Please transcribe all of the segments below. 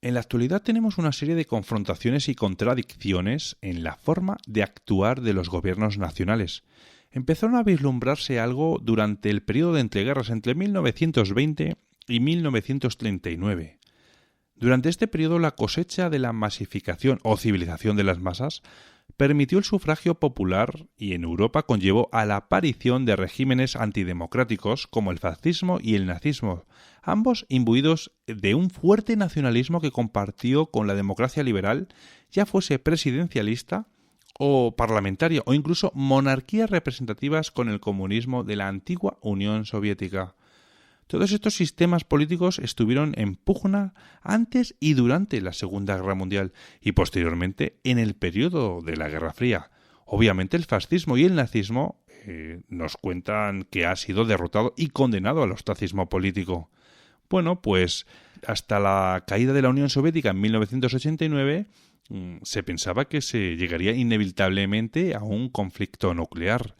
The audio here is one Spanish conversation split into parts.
En la actualidad tenemos una serie de confrontaciones y contradicciones en la forma de actuar de los gobiernos nacionales. Empezaron a vislumbrarse algo durante el periodo de entreguerras entre 1920 y 1939. Durante este periodo la cosecha de la masificación o civilización de las masas permitió el sufragio popular y en Europa conllevó a la aparición de regímenes antidemocráticos como el fascismo y el nazismo, ambos imbuidos de un fuerte nacionalismo que compartió con la democracia liberal, ya fuese presidencialista o parlamentaria o incluso monarquías representativas con el comunismo de la antigua Unión Soviética. Todos estos sistemas políticos estuvieron en pugna antes y durante la Segunda Guerra Mundial y posteriormente en el periodo de la Guerra Fría. Obviamente el fascismo y el nazismo nos cuentan que ha sido derrotado y condenado al ostracismo político. Bueno, pues hasta la caída de la Unión Soviética en 1989 se pensaba que se llegaría inevitablemente a un conflicto nuclear.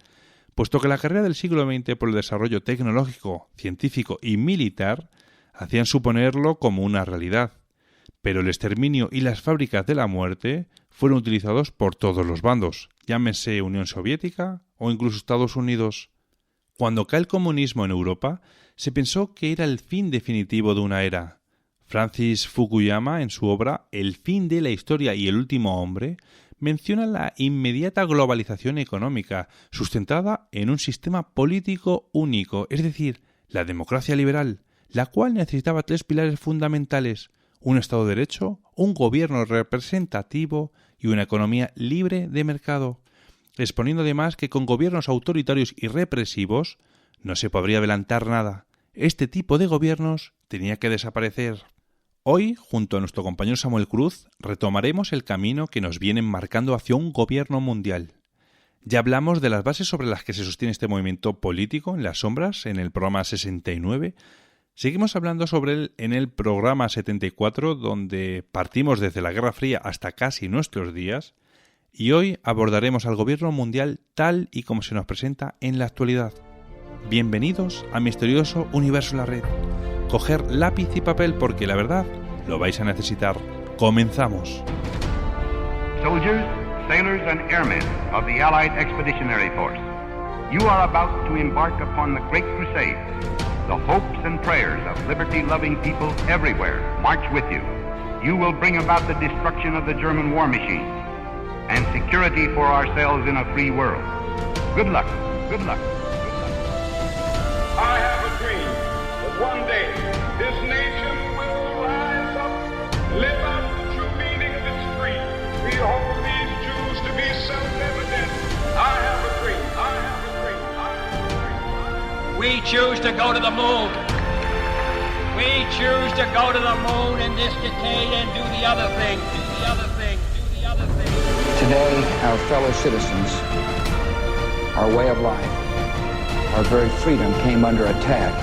Puesto que la carrera del siglo XX por el desarrollo tecnológico, científico y militar hacían suponerlo como una realidad, pero el exterminio y las fábricas de la muerte fueron utilizados por todos los bandos, llámese Unión Soviética o incluso Estados Unidos. Cuando cae el comunismo en Europa, se pensó que era el fin definitivo de una era. Francis Fukuyama, en su obra El fin de la historia y el último hombre, menciona la inmediata globalización económica, sustentada en un sistema político único, es decir, la democracia liberal, la cual necesitaba tres pilares fundamentales: un Estado de Derecho, un gobierno representativo y una economía libre de mercado, exponiendo además que con gobiernos autoritarios y represivos no se podría adelantar nada. Este tipo de gobiernos tenía que desaparecer. Hoy, junto a nuestro compañero Samuel Cruz, retomaremos el camino que nos vienen marcando hacia un gobierno mundial. Ya hablamos de las bases sobre las que se sostiene este movimiento político en las sombras, en el programa 69. Seguimos hablando sobre él en el programa 74, donde partimos desde la Guerra Fría hasta casi nuestros días, y hoy abordaremos al gobierno mundial tal y como se nos presenta en la actualidad. Bienvenidos a Misterioso Universo La Red. Coger lápiz y papel porque la verdad lo vais a necesitar. Comenzamos. Soldiers, sailors and airmen of the Allied Expeditionary Force, you are about to embark upon the great crusade. The hopes and prayers of liberty-loving people everywhere march with you. You will bring about the destruction of the German war machine and security for ourselves in a free world. Good luck. Good luck. I have a dream that one day this nation will rise up, live out the true meaning of its creed. We hold these truths to be self-evident. I have a dream. I have a dream. I have a dream. We choose to go to the moon. We choose to go to the moon in this decade and do the other thing. Do the other thing. Do the other thing. Today, our fellow citizens, our way of life, our very freedom came under attack.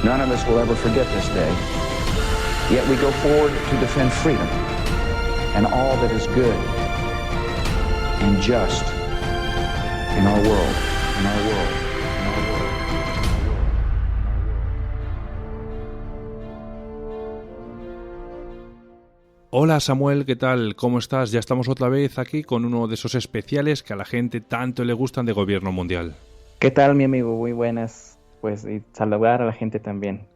None of us will ever forget this day. Yet we go forward to defend freedom and all that is good and just in our world, in our world, in our world. Hola Samuel, ¿qué tal? ¿Cómo estás? Ya estamos otra vez aquí con uno de esos especiales que a la gente tanto le gustan de gobierno mundial. ¿Qué tal, mi amigo? Muy buenas. Pues y saludar a la gente también.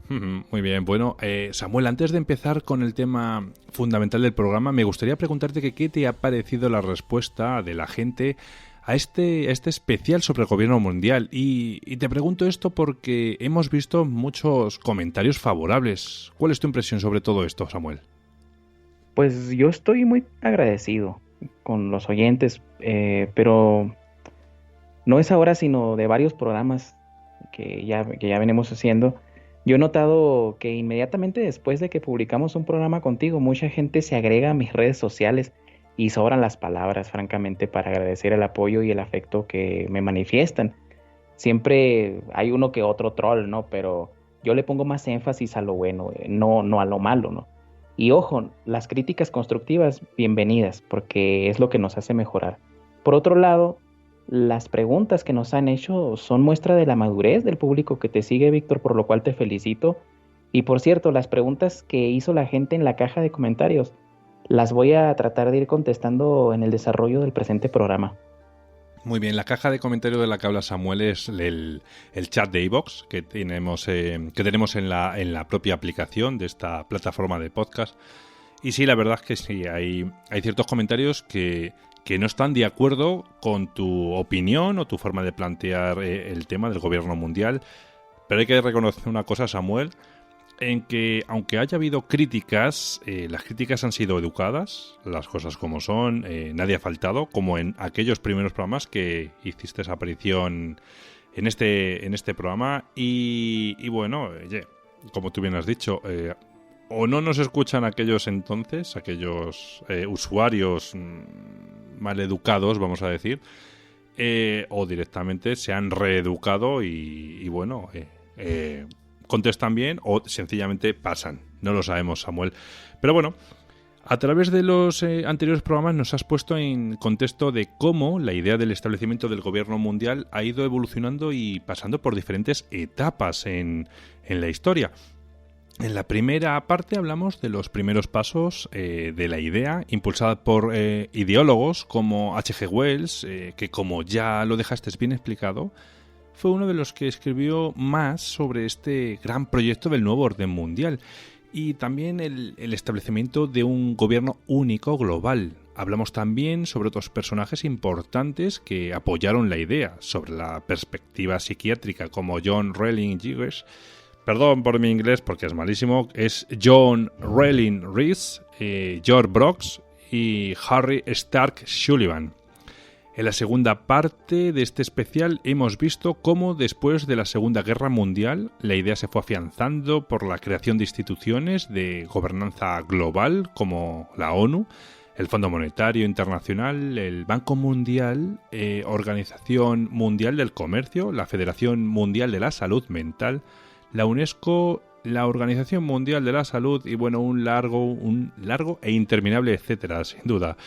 Muy bien. Bueno, Samuel, antes de empezar con el tema fundamental del programa, me gustaría preguntarte que qué te ha parecido la respuesta de la gente a este especial sobre el gobierno mundial. Y te pregunto esto porque hemos visto muchos comentarios favorables. ¿Cuál es tu impresión sobre todo esto, Samuel? Pues yo estoy muy agradecido con los oyentes, pero no es ahora, sino de varios programas que ya venimos haciendo. Yo he notado que inmediatamente después de que publicamos un programa contigo, mucha gente se agrega a mis redes sociales y sobran las palabras, francamente, para agradecer el apoyo y el afecto que me manifiestan. Siempre hay uno que otro troll, ¿no? Pero yo le pongo más énfasis a lo bueno, no a lo malo, ¿no? Y ojo, las críticas constructivas, bienvenidas, porque es lo que nos hace mejorar. Por otro lado, las preguntas que nos han hecho son muestra de la madurez del público que te sigue, Víctor, por lo cual te felicito. Y por cierto, las preguntas que hizo la gente en la caja de comentarios las voy a tratar de ir contestando en el desarrollo del presente programa. Muy bien, la caja de comentarios de la que habla Samuel es el chat de iVoox que tenemos en la propia aplicación de esta plataforma de podcast. Y sí, la verdad es que sí, hay ciertos comentarios que no están de acuerdo con tu opinión o tu forma de plantear el tema del gobierno mundial. Pero hay que reconocer una cosa, Samuel, en que aunque haya habido críticas, las críticas han sido educadas, las cosas como son, nadie ha faltado, como en aquellos primeros programas que hiciste esa aparición en este programa. Y bueno, como tú bien has dicho, o no nos escuchan aquellos usuarios maleducados, vamos a decir, o directamente se han reeducado y bueno, contestan bien o sencillamente pasan. No lo sabemos, Samuel. Pero bueno, a través de los anteriores programas nos has puesto en contexto de cómo la idea del establecimiento del gobierno mundial ha ido evolucionando y pasando por diferentes etapas en la historia. En la primera parte hablamos de los primeros pasos de la idea, impulsada por ideólogos como H.G. Wells, que como ya lo dejaste bien explicado, fue uno de los que escribió más sobre este gran proyecto del nuevo orden mundial y también el establecimiento de un gobierno único global. Hablamos también sobre otros personajes importantes que apoyaron la idea, sobre la perspectiva psiquiátrica como John Rayleigh Giges. Perdón por mi inglés porque es malísimo. Es John Rayleigh Rees, George Brooks y Harry Stark Sullivan. En la segunda parte de este especial hemos visto cómo después de la Segunda Guerra Mundial la idea se fue afianzando por la creación de instituciones de gobernanza global como la ONU, el Fondo Monetario Internacional, el Banco Mundial, Organización Mundial del Comercio, la Federación Mundial de la Salud Mental, la UNESCO, la Organización Mundial de la Salud y bueno, un largo e interminable etcétera, sin duda.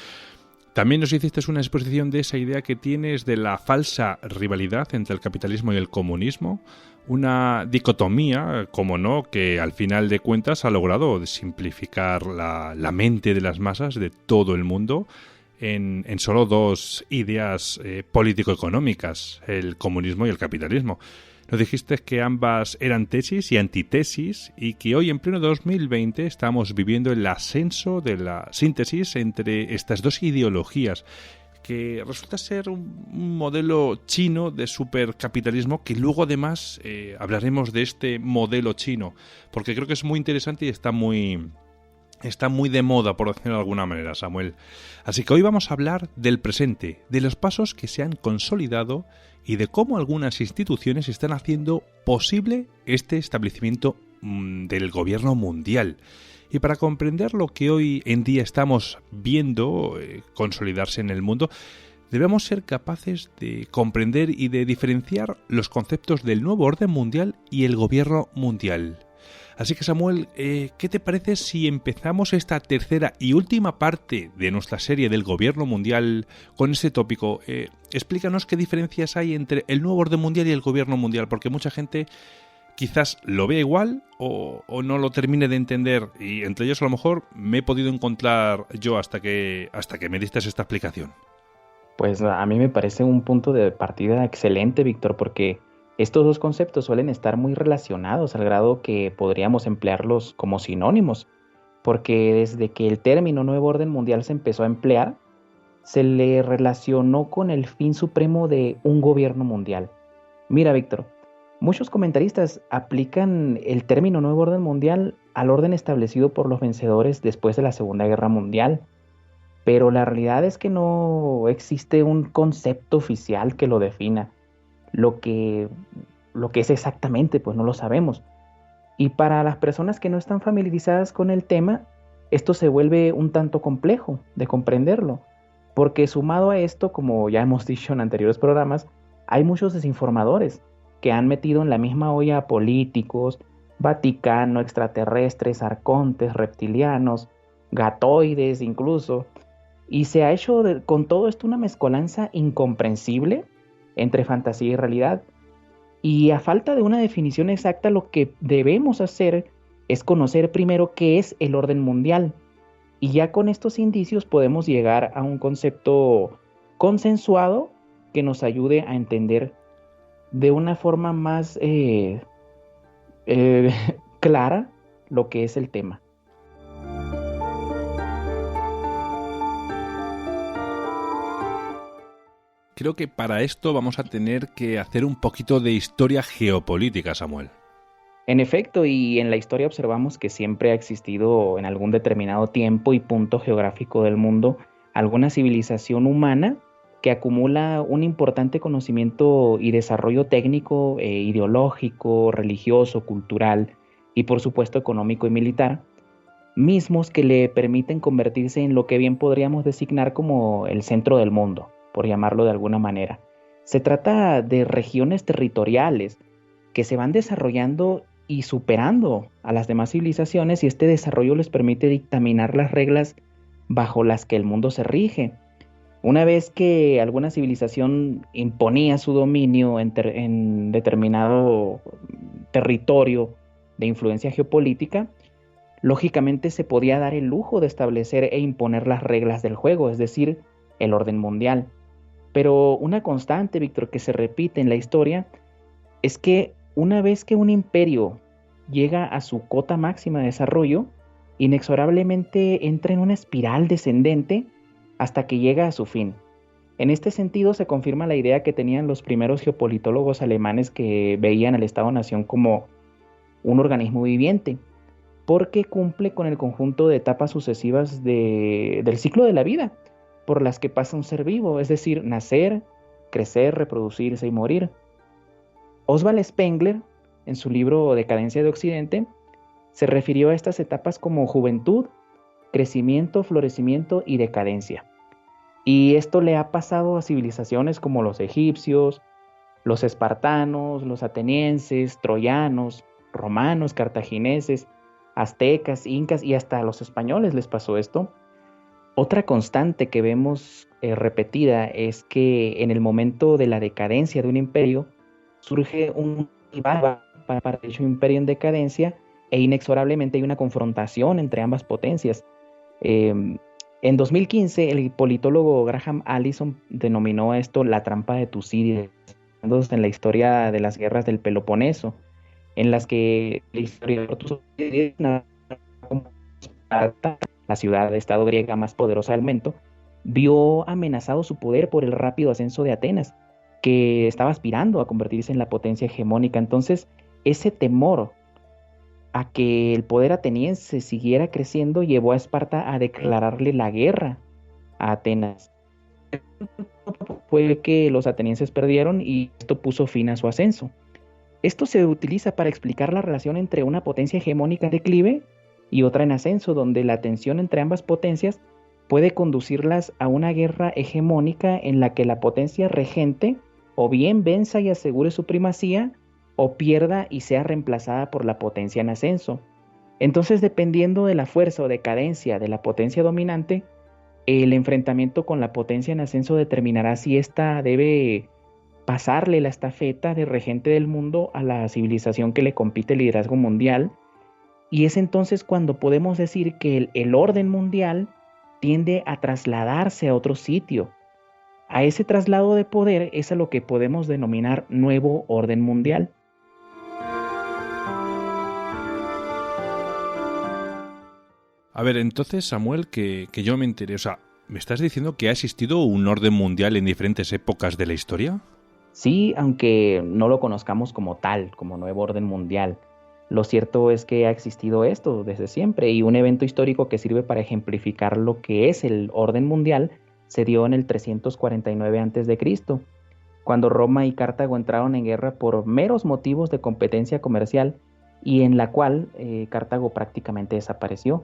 También nos hiciste una exposición de esa idea que tienes de la falsa rivalidad entre el capitalismo y el comunismo, una dicotomía, como no, que al final de cuentas ha logrado simplificar la mente de las masas de todo el mundo en solo dos ideas político-económicas, el comunismo y el capitalismo. Nos dijiste que ambas eran tesis y antitesis y que hoy en pleno 2020 estamos viviendo el ascenso de la síntesis entre estas dos ideologías, que resulta ser un modelo chino de supercapitalismo, que luego además hablaremos de este modelo chino, porque creo que es muy interesante y está muy de moda, por decirlo de alguna manera, Samuel. Así que hoy vamos a hablar del presente, de los pasos que se han consolidado y de cómo algunas instituciones están haciendo posible este establecimiento del gobierno mundial. Y para comprender lo que hoy en día estamos viendo consolidarse en el mundo, debemos ser capaces de comprender y de diferenciar los conceptos del nuevo orden mundial y el gobierno mundial. Así que Samuel, ¿qué te parece si empezamos esta tercera y última parte de nuestra serie del gobierno mundial con este tópico? Explícanos qué diferencias hay entre el nuevo orden mundial y el gobierno mundial, porque mucha gente quizás lo vea igual o no lo termine de entender, y entre ellos a lo mejor me he podido encontrar yo hasta que me diste esta explicación. Pues a mí me parece un punto de partida excelente, Víctor, porque estos dos conceptos suelen estar muy relacionados al grado que podríamos emplearlos como sinónimos, porque desde que el término nuevo orden mundial se empezó a emplear, se le relacionó con el fin supremo de un gobierno mundial. Mira, Víctor, muchos comentaristas aplican el término nuevo orden mundial al orden establecido por los vencedores después de la Segunda Guerra Mundial, pero la realidad es que no existe un concepto oficial que lo defina. Lo que es exactamente, pues no lo sabemos. Y para las personas que no están familiarizadas con el tema, esto se vuelve un tanto complejo de comprenderlo, porque sumado a esto, como ya hemos dicho en anteriores programas, hay muchos desinformadores que han metido en la misma olla a políticos, Vaticano, extraterrestres, arcontes, reptilianos, gatoides incluso, y se ha hecho con todo esto una mezcolanza incomprensible entre fantasía y realidad. Y a falta de una definición exacta, lo que debemos hacer es conocer primero qué es el orden mundial. Y ya con estos indicios podemos llegar a un concepto consensuado que nos ayude a entender de una forma más clara lo que es el tema. Creo que para esto vamos a tener que hacer un poquito de historia geopolítica, Samuel. En efecto, y en la historia observamos que siempre ha existido en algún determinado tiempo y punto geográfico del mundo alguna civilización humana que acumula un importante conocimiento y desarrollo técnico, ideológico, religioso, cultural y por supuesto económico y militar, mismos que le permiten convertirse en lo que bien podríamos designar como el centro del mundo, por llamarlo de alguna manera. Se trata de regiones territoriales que se van desarrollando y superando a las demás civilizaciones, y este desarrollo les permite dictaminar las reglas bajo las que el mundo se rige. Una vez que alguna civilización imponía su dominio en determinado territorio de influencia geopolítica, lógicamente se podía dar el lujo de establecer e imponer las reglas del juego, es decir, el orden mundial. Pero una constante, Víctor, que se repite en la historia es que una vez que un imperio llega a su cota máxima de desarrollo, inexorablemente entra en una espiral descendente hasta que llega a su fin. En este sentido se confirma la idea que tenían los primeros geopolitólogos alemanes, que veían al Estado-nación como un organismo viviente, porque cumple con el conjunto de etapas sucesivas del ciclo de la vida, por las que pasa un ser vivo, es decir, nacer, crecer, reproducirse y morir. Oswald Spengler, en su libro Decadencia de Occidente, se refirió a estas etapas como juventud, crecimiento, florecimiento y decadencia. Y esto le ha pasado a civilizaciones como los egipcios, los espartanos, los atenienses, troyanos, romanos, cartagineses, aztecas, incas y hasta a los españoles les pasó esto. Otra constante que vemos repetida es que en el momento de la decadencia de un imperio surge un rival para dicho imperio en decadencia, e inexorablemente hay una confrontación entre ambas potencias. En 2015 el politólogo Graham Allison denominó a esto la trampa de Tucídides, en la historia de las guerras del Peloponeso, en las que el historiador Tucídides, la ciudad-estado griega más poderosa del momento, vio amenazado su poder por el rápido ascenso de Atenas, que estaba aspirando a convertirse en la potencia hegemónica. Entonces, ese temor a que el poder ateniense siguiera creciendo llevó a Esparta a declararle la guerra a Atenas. Fue que los atenienses perdieron y esto puso fin a su ascenso. Esto se utiliza para explicar la relación entre una potencia hegemónica en declive y otra en ascenso, donde la tensión entre ambas potencias puede conducirlas a una guerra hegemónica en la que la potencia regente o bien venza y asegure su primacía, o pierda y sea reemplazada por la potencia en ascenso. Entonces, dependiendo de la fuerza o decadencia de la potencia dominante, el enfrentamiento con la potencia en ascenso determinará si ésta debe pasarle la estafeta de regente del mundo a la civilización que le compite el liderazgo mundial. Y es entonces cuando podemos decir que el orden mundial tiende a trasladarse a otro sitio. A ese traslado de poder es a lo que podemos denominar nuevo orden mundial. A ver, entonces, Samuel, que yo me enteré, o sea, ¿me estás diciendo que ha existido un orden mundial en diferentes épocas de la historia? Sí, aunque no lo conozcamos como tal, como nuevo orden mundial. Lo cierto es que ha existido esto desde siempre, y un evento histórico que sirve para ejemplificar lo que es el orden mundial se dio en el 349 a.C., cuando Roma y Cartago entraron en guerra por meros motivos de competencia comercial, y en la cual Cartago prácticamente desapareció.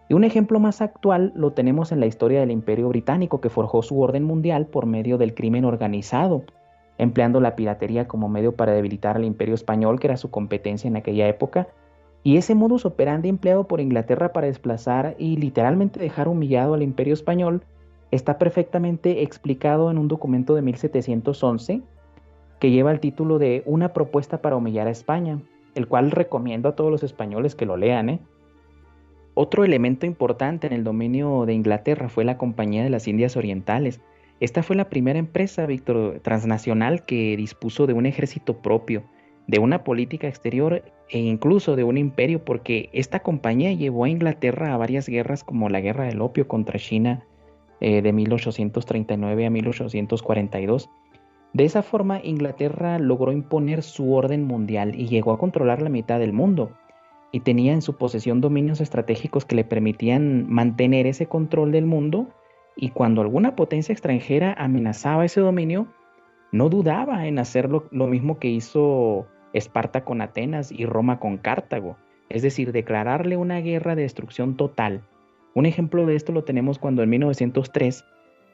Y un ejemplo más actual lo tenemos en la historia del Imperio Británico, que forjó su orden mundial por medio del crimen organizado, empleando la piratería como medio para debilitar al Imperio Español, que era su competencia en aquella época, y ese modus operandi empleado por Inglaterra para desplazar y literalmente dejar humillado al Imperio Español está perfectamente explicado en un documento de 1711 que lleva el título de Una propuesta para humillar a España. el cual recomiendo a todos los españoles que lo lean, ¿eh? Otro elemento importante en el dominio de Inglaterra fue la Compañía de las Indias Orientales. Esta fue la primera empresa, Víctor, transnacional que dispuso de un ejército propio, de una política exterior e incluso de un imperio, porque esta compañía llevó a Inglaterra a varias guerras, como la Guerra del Opio contra China de 1839 a 1842. De esa forma, Inglaterra logró imponer su orden mundial y llegó a controlar la mitad del mundo, y tenía en su posesión dominios estratégicos que le permitían mantener ese control del mundo, y cuando alguna potencia extranjera amenazaba ese dominio, no dudaba en hacer lo mismo que hizo Esparta con Atenas y Roma con Cartago, es decir, declararle una guerra de destrucción total. Un ejemplo de esto lo tenemos cuando en 1903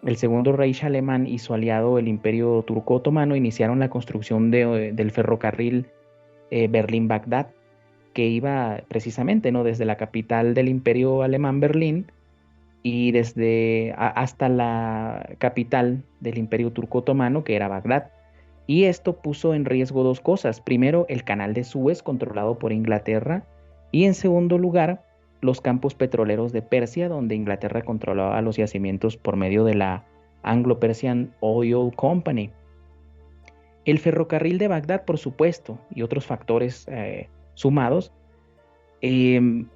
el segundo Reich alemán y su aliado el Imperio Turco Otomano iniciaron la construcción del ferrocarril Berlín-Bagdad, que iba precisamente, ¿no?, desde la capital del Imperio Alemán, Berlín, y hasta la capital del Imperio Turco Otomano, que era Bagdad. Y esto puso en riesgo dos cosas: primero, el canal de Suez, controlado por Inglaterra, y en segundo lugar, los campos petroleros de Persia, donde Inglaterra controlaba los yacimientos por medio de la Anglo-Persian Oil Company. El ferrocarril de Bagdad, por supuesto, y otros factores sumados, en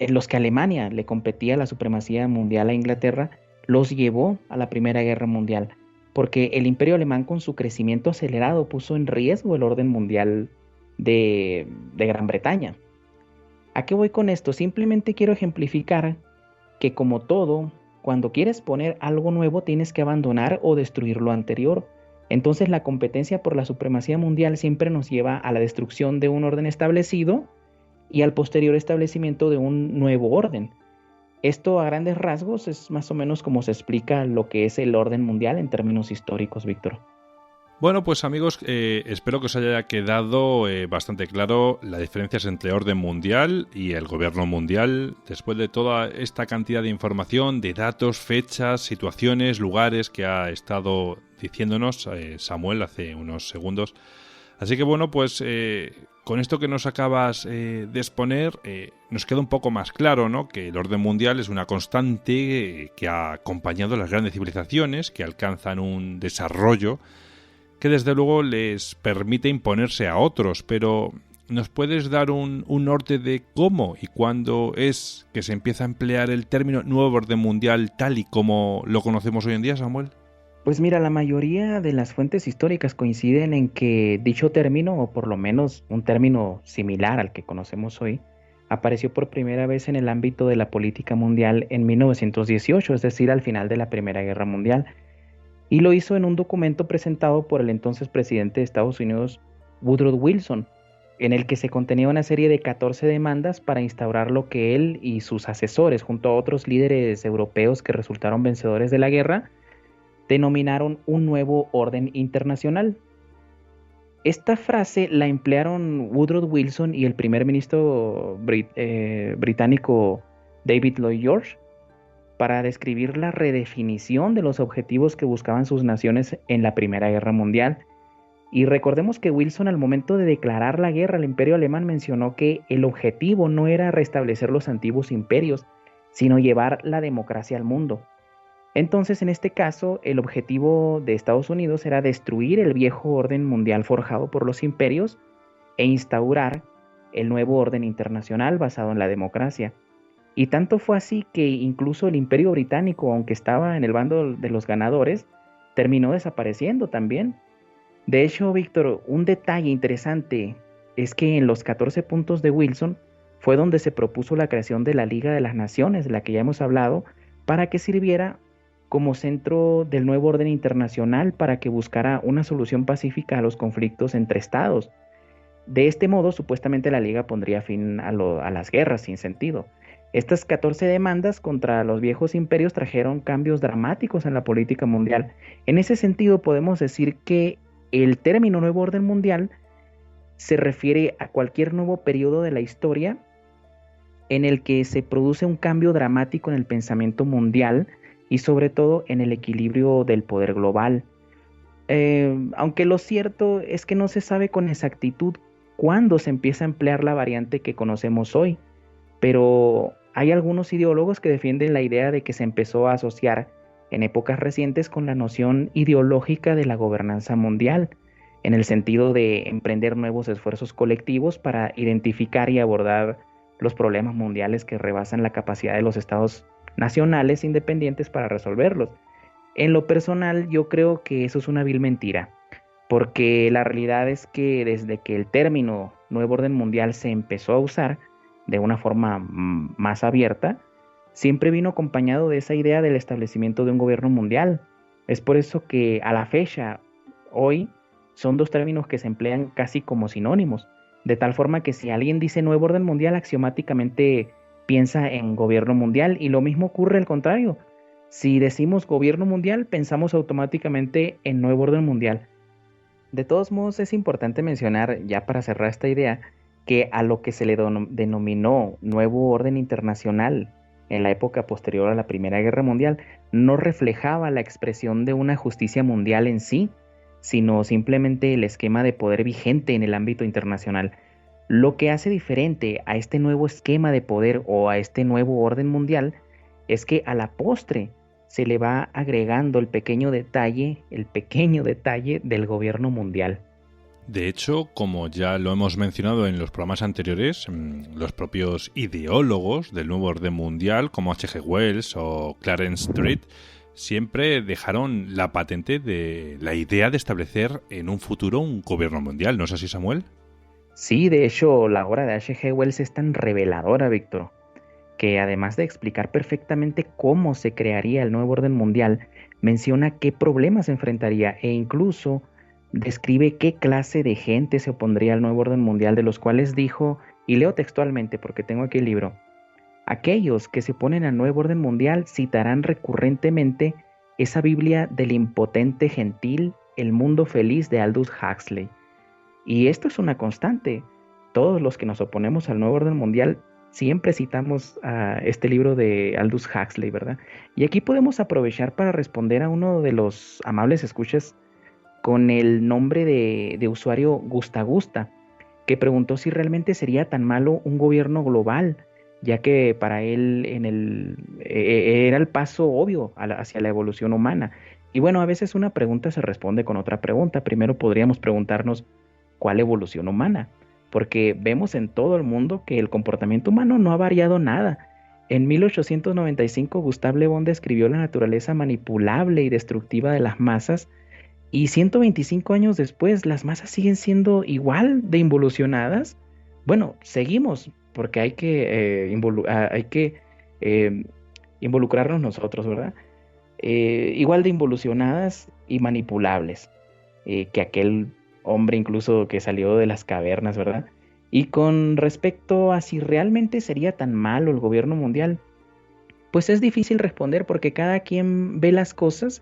los que Alemania le competía la supremacía mundial a Inglaterra, los llevó a la Primera Guerra Mundial, porque el Imperio Alemán, con su crecimiento acelerado, puso en riesgo el orden mundial de Gran Bretaña. ¿A qué voy con esto? Simplemente quiero ejemplificar que, como todo, cuando quieres poner algo nuevo tienes que abandonar o destruir lo anterior. Entonces la competencia por la supremacía mundial siempre nos lleva a la destrucción de un orden establecido y al posterior establecimiento de un nuevo orden. Esto, a grandes rasgos, es más o menos como se explica lo que es el orden mundial en términos históricos, Víctor. Bueno, pues amigos, espero que os haya quedado bastante claro las diferencias entre orden mundial y el gobierno mundial, después de toda esta cantidad de información, de datos, fechas, situaciones, lugares que ha estado diciéndonos Samuel hace unos segundos. Así que bueno, pues con esto que nos acabas de exponer, nos queda un poco más claro, ¿no?, que el orden mundial es una constante que ha acompañado a las grandes civilizaciones que alcanzan un desarrollo que desde luego les permite imponerse a otros, pero ¿nos puedes dar un norte de cómo y cuándo es que se empieza a emplear el término nuevo orden mundial tal y como lo conocemos hoy en día, Samuel? Pues mira, la mayoría de las fuentes históricas coinciden en que dicho término, o por lo menos un término similar al que conocemos hoy, apareció por primera vez en el ámbito de la política mundial en 1918, es decir, al final de la Primera Guerra Mundial, y lo hizo en un documento presentado por el entonces presidente de Estados Unidos, Woodrow Wilson, en el que se contenía una serie de 14 demandas para instaurar lo que él y sus asesores, junto a otros líderes europeos que resultaron vencedores de la guerra, denominaron un nuevo orden internacional. Esta frase la emplearon Woodrow Wilson y el primer ministro británico David Lloyd George para describir la redefinición de los objetivos que buscaban sus naciones en la Primera Guerra Mundial. Y recordemos que Wilson, al momento de declarar la guerra al Imperio Alemán, mencionó que el objetivo no era restablecer los antiguos imperios, sino llevar la democracia al mundo. Entonces, en este caso, el objetivo de Estados Unidos era destruir el viejo orden mundial forjado por los imperios e instaurar el nuevo orden internacional basado en la democracia. Y tanto fue así que incluso el Imperio Británico, aunque estaba en el bando de los ganadores, terminó desapareciendo también. De hecho, Víctor, un detalle interesante es que en los 14 puntos de Wilson fue donde se propuso la creación de la Liga de las Naciones, de la que ya hemos hablado, para que sirviera como centro del nuevo orden internacional, para que buscara una solución pacífica a los conflictos entre estados. De este modo, supuestamente la Liga pondría fin a las guerras sin sentido. Estas 14 demandas contra los viejos imperios trajeron cambios dramáticos en la política mundial. En ese sentido, podemos decir que el término nuevo orden mundial se refiere a cualquier nuevo periodo de la historia en el que se produce un cambio dramático en el pensamiento mundial y sobre todo en el equilibrio del poder global. Aunque lo cierto es que no se sabe con exactitud cuando se empieza a emplear la variante que conocemos hoy. Pero hay algunos ideólogos que defienden la idea de que se empezó a asociar en épocas recientes con la noción ideológica de la gobernanza mundial, en el sentido de emprender nuevos esfuerzos colectivos para identificar y abordar los problemas mundiales que rebasan la capacidad de los estados nacionales independientes para resolverlos. En lo personal, yo creo que eso es una vil mentira, porque la realidad es que desde que el término Nuevo Orden Mundial se empezó a usar de una forma más abierta, siempre vino acompañado de esa idea del establecimiento de un gobierno mundial. Es por eso que a la fecha, hoy, son dos términos que se emplean casi como sinónimos, de tal forma que si alguien dice Nuevo Orden Mundial, axiomáticamente piensa en gobierno mundial, y lo mismo ocurre al contrario. Si decimos gobierno mundial, pensamos automáticamente en Nuevo Orden Mundial. De todos modos, es importante mencionar, ya para cerrar esta idea, que a lo que se le denominó Nuevo Orden Internacional en la época posterior a la Primera Guerra Mundial no reflejaba la expresión de una justicia mundial en sí, sino simplemente el esquema de poder vigente en el ámbito internacional. Lo que hace diferente a este nuevo esquema de poder o a este nuevo orden mundial es que a la postre se le va agregando el pequeño detalle del gobierno mundial. De hecho, como ya lo hemos mencionado en los programas anteriores, los propios ideólogos del nuevo orden mundial, como H.G. Wells o Clarence Street, siempre dejaron la patente de la idea de establecer en un futuro un gobierno mundial. ¿No es así, Samuel? Sí, de hecho, la obra de H.G. Wells es tan reveladora, Víctor, que además de explicar perfectamente cómo se crearía el nuevo orden mundial, menciona qué problemas enfrentaría e incluso describe qué clase de gente se opondría al nuevo orden mundial, de los cuales dijo, y leo textualmente porque tengo aquí el libro: aquellos que se oponen al nuevo orden mundial citarán recurrentemente esa Biblia del impotente gentil, El mundo feliz de Aldous Huxley. Y esto es una constante. Todos los que nos oponemos al nuevo orden mundial siempre citamos a este libro de Aldous Huxley, ¿verdad? Y aquí podemos aprovechar para responder a uno de los amables escuchas con el nombre de usuario Gusta, que preguntó si realmente sería tan malo un gobierno global, ya que para él era el paso obvio hacia la evolución humana. Y bueno, a veces una pregunta se responde con otra pregunta. Primero podríamos preguntarnos, ¿cuál evolución humana? Porque vemos en todo el mundo que el comportamiento humano no ha variado nada. En 1895, Gustave Le Bon describió la naturaleza manipulable y destructiva de las masas, y 125 años después las masas siguen siendo igual de involucionadas. Bueno, seguimos, porque hay que involucrarnos nosotros, ¿verdad? Igual de involucionadas y manipulables que aquel hombre incluso que salió de las cavernas, ¿verdad? Y con respecto a si realmente sería tan malo el gobierno mundial, pues es difícil responder porque cada quien ve las cosas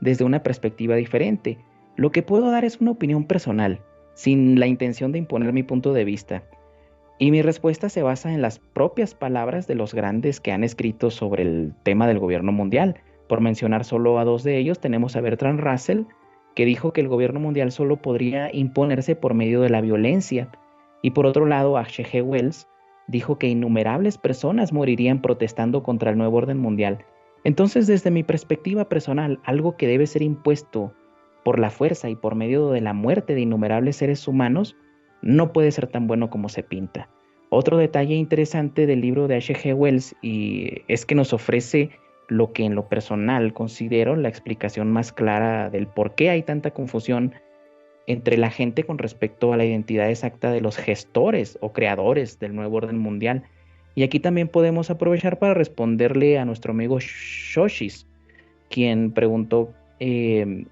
desde una perspectiva diferente. Lo que puedo dar es una opinión personal, sin la intención de imponer mi punto de vista. Y mi respuesta se basa en las propias palabras de los grandes que han escrito sobre el tema del gobierno mundial. Por mencionar solo a dos de ellos, tenemos a Bertrand Russell, que dijo que el gobierno mundial solo podría imponerse por medio de la violencia. Y por otro lado, H.G. Wells dijo que innumerables personas morirían protestando contra el nuevo orden mundial. Entonces, desde mi perspectiva personal, algo que debe ser impuesto por la fuerza y por medio de la muerte de innumerables seres humanos no puede ser tan bueno como se pinta. Otro detalle interesante del libro de H.G. Wells es que nos ofrece lo que en lo personal considero la explicación más clara del por qué hay tanta confusión entre la gente con respecto a la identidad exacta de los gestores o creadores del nuevo orden mundial. Y aquí también podemos aprovechar para responderle a nuestro amigo Shoshis, quien preguntó que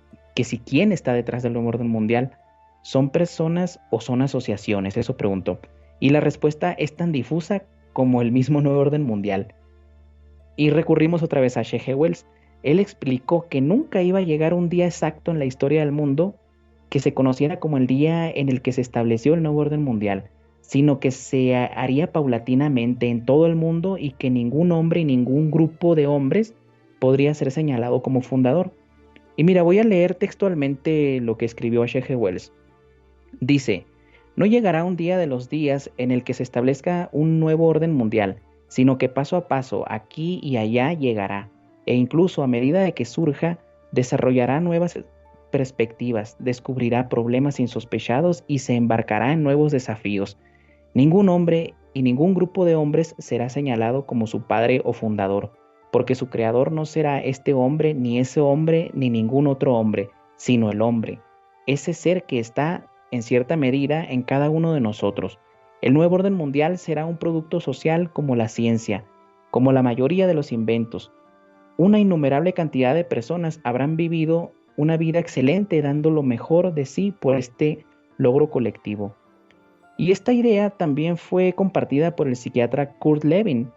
si quién está detrás del nuevo orden mundial. ¿Son personas o son asociaciones? Eso preguntó. Y la respuesta es tan difusa como el mismo nuevo orden mundial. Y recurrimos otra vez a H.G. Wells. Él explicó que nunca iba a llegar un día exacto en la historia del mundo que se conociera como el día en el que se estableció el nuevo orden mundial, sino que se haría paulatinamente en todo el mundo y que ningún hombre y ningún grupo de hombres podría ser señalado como fundador. Y mira, voy a leer textualmente lo que escribió H.G. Wells. Dice: No llegará un día de los días en el que se establezca un nuevo orden mundial, sino que paso a paso, aquí y allá llegará, e incluso a medida de que surja, desarrollará nuevas perspectivas, descubrirá problemas insospechados y se embarcará en nuevos desafíos. Ningún hombre y ningún grupo de hombres será señalado como su padre o fundador, porque su creador no será este hombre, ni ese hombre, ni ningún otro hombre, sino el hombre, ese ser que está en cierta medida en cada uno de nosotros. El nuevo orden mundial será un producto social como la ciencia, como la mayoría de los inventos. Una innumerable cantidad de personas habrán vivido una vida excelente dando lo mejor de sí por este logro colectivo. Y esta idea también fue compartida por el psiquiatra Kurt Lewin,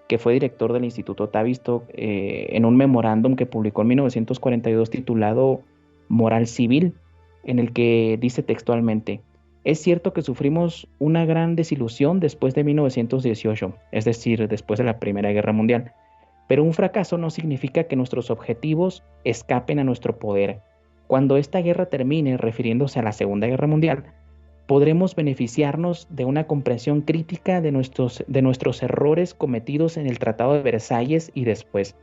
que fue director del Instituto Tavistock, en un memorándum que publicó en 1942 titulado Moral Civil, en el que dice textualmente: es cierto que sufrimos una gran desilusión después de 1918, es decir, después de la Primera Guerra Mundial, pero un fracaso no significa que nuestros objetivos escapen a nuestro poder. Cuando esta guerra termine, refiriéndose a la Segunda Guerra Mundial, podremos beneficiarnos de una comprensión crítica de nuestros errores cometidos en el Tratado de Versalles y después.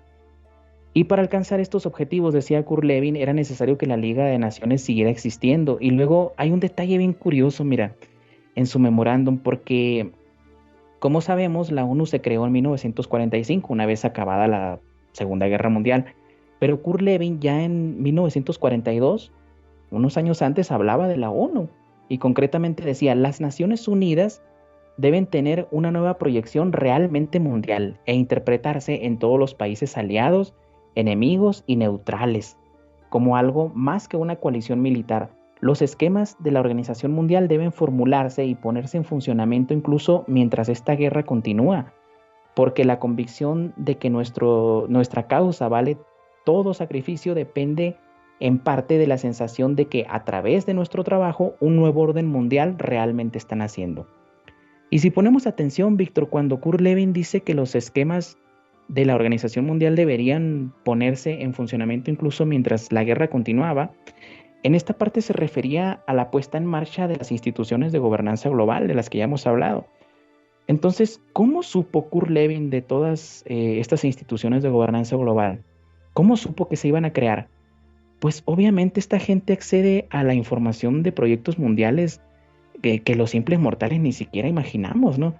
Y para alcanzar estos objetivos, decía Kurt Lewin, era necesario que la Liga de Naciones siguiera existiendo. Y luego hay un detalle bien curioso, mira, en su memorándum, porque, como sabemos, la ONU se creó en 1945, una vez acabada la Segunda Guerra Mundial. Pero Kurt Lewin ya en 1942, unos años antes, hablaba de la ONU. Y concretamente decía: las Naciones Unidas deben tener una nueva proyección realmente mundial e interpretarse en todos los países aliados, enemigos y neutrales, como algo más que una coalición militar. Los esquemas de la Organización Mundial deben formularse y ponerse en funcionamiento incluso mientras esta guerra continúa, porque la convicción de que nuestra causa vale todo sacrificio depende en parte de la sensación de que a través de nuestro trabajo un nuevo orden mundial realmente está naciendo. Y si ponemos atención, Víctor, cuando Kurt Lewin dice que los esquemas de la Organización Mundial deberían ponerse en funcionamiento incluso mientras la guerra continuaba, en esta parte se refería a la puesta en marcha de las instituciones de gobernanza global de las que ya hemos hablado. Entonces, ¿cómo supo Kurt Lewin de todas estas instituciones de gobernanza global? ¿Cómo supo que se iban a crear? Pues obviamente esta gente accede a la información de proyectos mundiales que los simples mortales ni siquiera imaginamos, ¿no?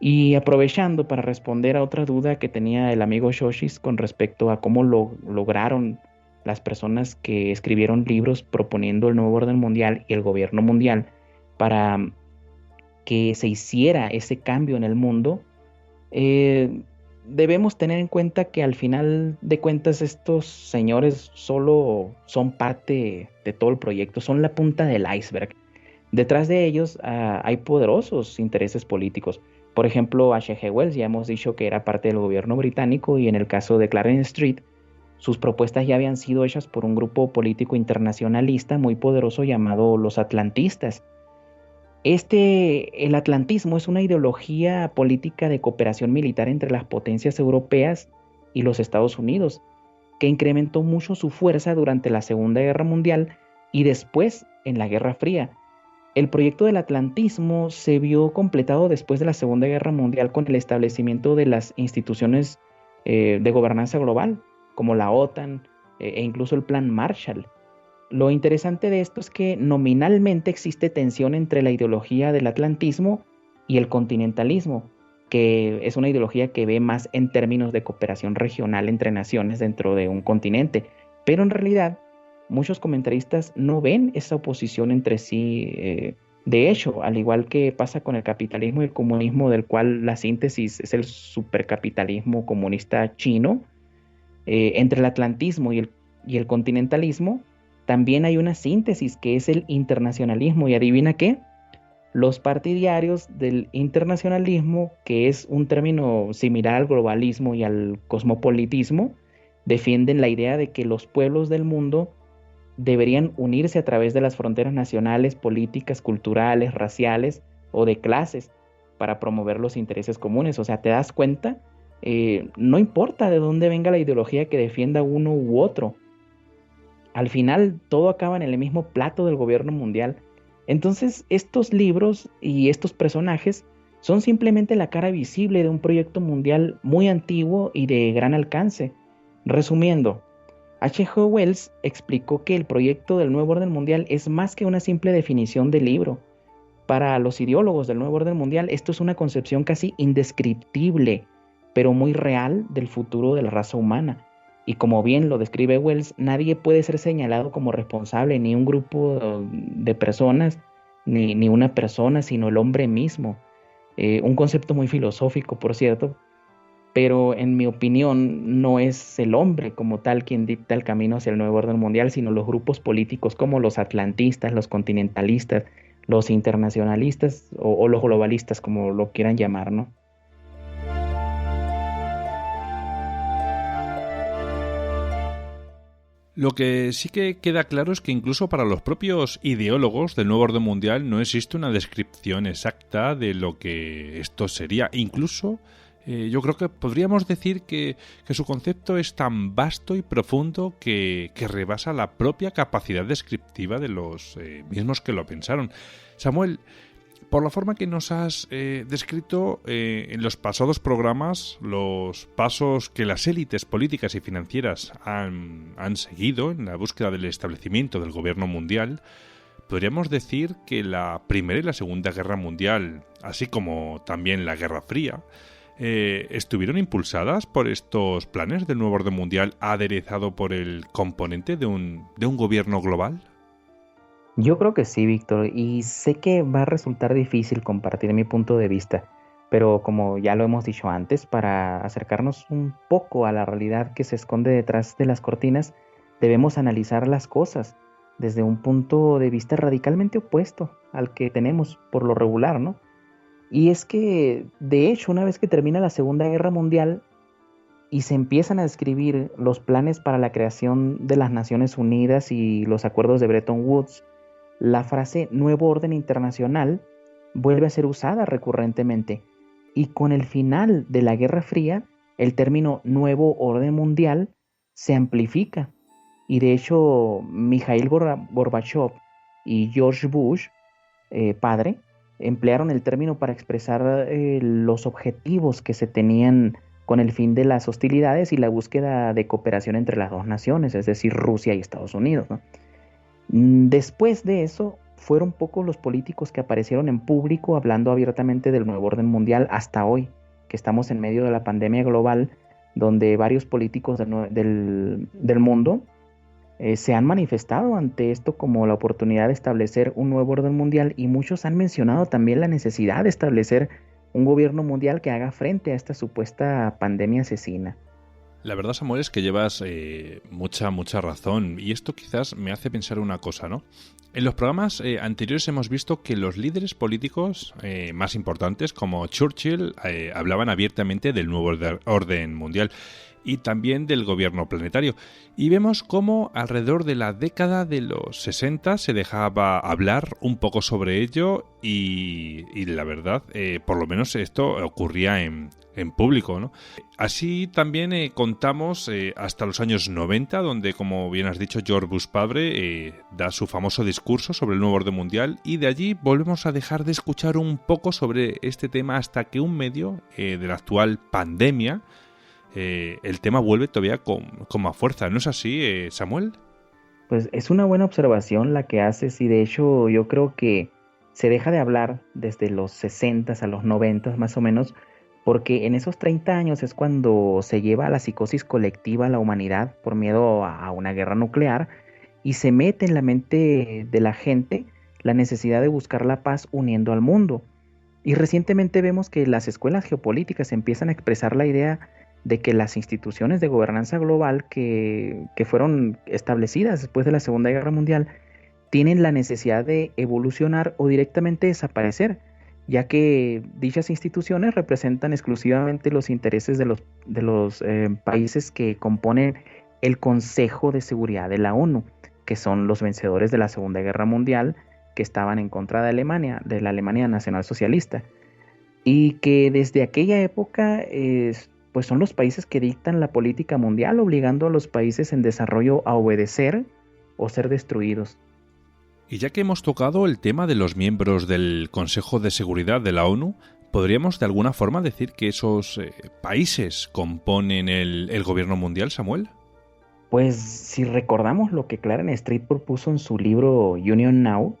Y aprovechando para responder a otra duda que tenía el amigo Shoshis con respecto a cómo lo lograron las personas que escribieron libros proponiendo el nuevo orden mundial y el gobierno mundial para que se hiciera ese cambio en el mundo, debemos tener en cuenta que al final de cuentas estos señores solo son parte de todo el proyecto, son la punta del iceberg. Detrás de ellos hay poderosos intereses políticos. Por ejemplo, H.G. Wells, ya hemos dicho que era parte del gobierno británico, y en el caso de Clarence Street, sus propuestas ya habían sido hechas por un grupo político internacionalista muy poderoso llamado los atlantistas. El atlantismo es una ideología política de cooperación militar entre las potencias europeas y los Estados Unidos, que incrementó mucho su fuerza durante la Segunda Guerra Mundial y después en la Guerra Fría. El proyecto del atlantismo se vio completado después de la Segunda Guerra Mundial con el establecimiento de las instituciones de gobernanza global, como la OTAN e incluso el Plan Marshall. Lo interesante de esto es que nominalmente existe tensión entre la ideología del atlantismo y el continentalismo, que es una ideología que ve más en términos de cooperación regional entre naciones dentro de un continente, pero en realidad muchos comentaristas no ven esa oposición entre sí. De hecho, al igual que pasa con el capitalismo y el comunismo, del cual la síntesis es el supercapitalismo comunista chino, entre el atlantismo y el continentalismo, también hay una síntesis que es el internacionalismo. Y adivina qué, los partidarios del internacionalismo, que es un término similar al globalismo y al cosmopolitismo, defienden la idea de que los pueblos del mundo deberían unirse a través de las fronteras nacionales, políticas, culturales, raciales o de clases para promover los intereses comunes. O sea, ¿te das cuenta? No importa de dónde venga la ideología que defienda uno u otro. Al final todo acaba en el mismo plato del gobierno mundial. Entonces, estos libros y estos personajes son simplemente la cara visible de un proyecto mundial muy antiguo y de gran alcance. Resumiendo, H.G. Wells explicó que el proyecto del nuevo orden mundial es más que una simple definición de libro. Para los ideólogos del nuevo orden mundial, esto es una concepción casi indescriptible, pero muy real del futuro de la raza humana. Y como bien lo describe Wells, nadie puede ser señalado como responsable, ni un grupo de personas, ni una persona, sino el hombre mismo. Un concepto muy filosófico, por cierto, pero en mi opinión no es el hombre como tal quien dicta el camino hacia el nuevo orden mundial, sino los grupos políticos como los atlantistas, los continentalistas, los internacionalistas o los globalistas, como lo quieran llamar, ¿no? Lo que sí que queda claro es que incluso para los propios ideólogos del nuevo orden mundial no existe una descripción exacta de lo que esto sería. Incluso yo creo que podríamos decir que su concepto es tan vasto y profundo que rebasa la propia capacidad descriptiva de los mismos que lo pensaron. Samuel, por la forma que nos has descrito en los pasados programas, los pasos que las élites políticas y financieras han seguido en la búsqueda del establecimiento del gobierno mundial, podríamos decir que la Primera y la Segunda Guerra Mundial, así como también la Guerra Fría, estuvieron impulsadas por estos planes del nuevo orden mundial aderezado por el componente de un gobierno global. Yo creo que sí, Víctor, y sé que va a resultar difícil compartir mi punto de vista, pero como ya lo hemos dicho antes, para acercarnos un poco a la realidad que se esconde detrás de las cortinas, debemos analizar las cosas desde un punto de vista radicalmente opuesto al que tenemos por lo regular, ¿no? Y es que, de hecho, una vez que termina la Segunda Guerra Mundial y se empiezan a describir los planes para la creación de las Naciones Unidas y los acuerdos de Bretton Woods, la frase nuevo orden internacional vuelve a ser usada recurrentemente, y con el final de la Guerra Fría, el término nuevo orden mundial se amplifica. Y de hecho, Mikhail Gorbachev y George Bush, padre, emplearon el término para expresar los objetivos que se tenían con el fin de las hostilidades y la búsqueda de cooperación entre las dos naciones, es decir, Rusia y Estados Unidos, ¿no? Después de eso, fueron pocos los políticos que aparecieron en público hablando abiertamente del nuevo orden mundial hasta hoy, que estamos en medio de la pandemia global, donde varios políticos del mundo se han manifestado ante esto como la oportunidad de establecer un nuevo orden mundial, y muchos han mencionado también la necesidad de establecer un gobierno mundial que haga frente a esta supuesta pandemia asesina. La verdad, Samuel, es que llevas mucha razón, y esto quizás me hace pensar una cosa, ¿no? En los programas anteriores hemos visto que los líderes políticos más importantes, como Churchill, hablaban abiertamente del nuevo orden mundial y también del gobierno planetario. Y vemos cómo alrededor de la década de los 60 se dejaba hablar un poco sobre ello y la verdad, por lo menos esto ocurría en público, ¿no? Así también contamos hasta los años 90, donde, como bien has dicho, George Bush padre da su famoso discurso sobre el nuevo orden mundial, y de allí volvemos a dejar de escuchar un poco sobre este tema hasta que un medio de la actual pandemia, el tema vuelve todavía con más fuerza. ¿No es así, Samuel? Pues es una buena observación la que haces, y de hecho yo creo que se deja de hablar desde los 60s a los 90s más o menos, porque en esos 30 años es cuando se lleva a la psicosis colectiva a la humanidad por miedo a una guerra nuclear, y se mete en la mente de la gente la necesidad de buscar la paz uniendo al mundo. Y recientemente vemos que las escuelas geopolíticas empiezan a expresar la idea de que las instituciones de gobernanza global que fueron establecidas después de la Segunda Guerra Mundial tienen la necesidad de evolucionar o directamente desaparecer, ya que dichas instituciones representan exclusivamente los intereses de los países que componen el Consejo de Seguridad de la ONU, que son los vencedores de la Segunda Guerra Mundial, que estaban en contra de Alemania, de la Alemania nacionalsocialista, y que desde aquella época pues son los países que dictan la política mundial, obligando a los países en desarrollo a obedecer o ser destruidos. Y ya que hemos tocado el tema de los miembros del Consejo de Seguridad de la ONU, ¿podríamos de alguna forma decir que esos países componen el gobierno mundial, Samuel? Pues si recordamos lo que Clarence Street propuso en su libro Union Now,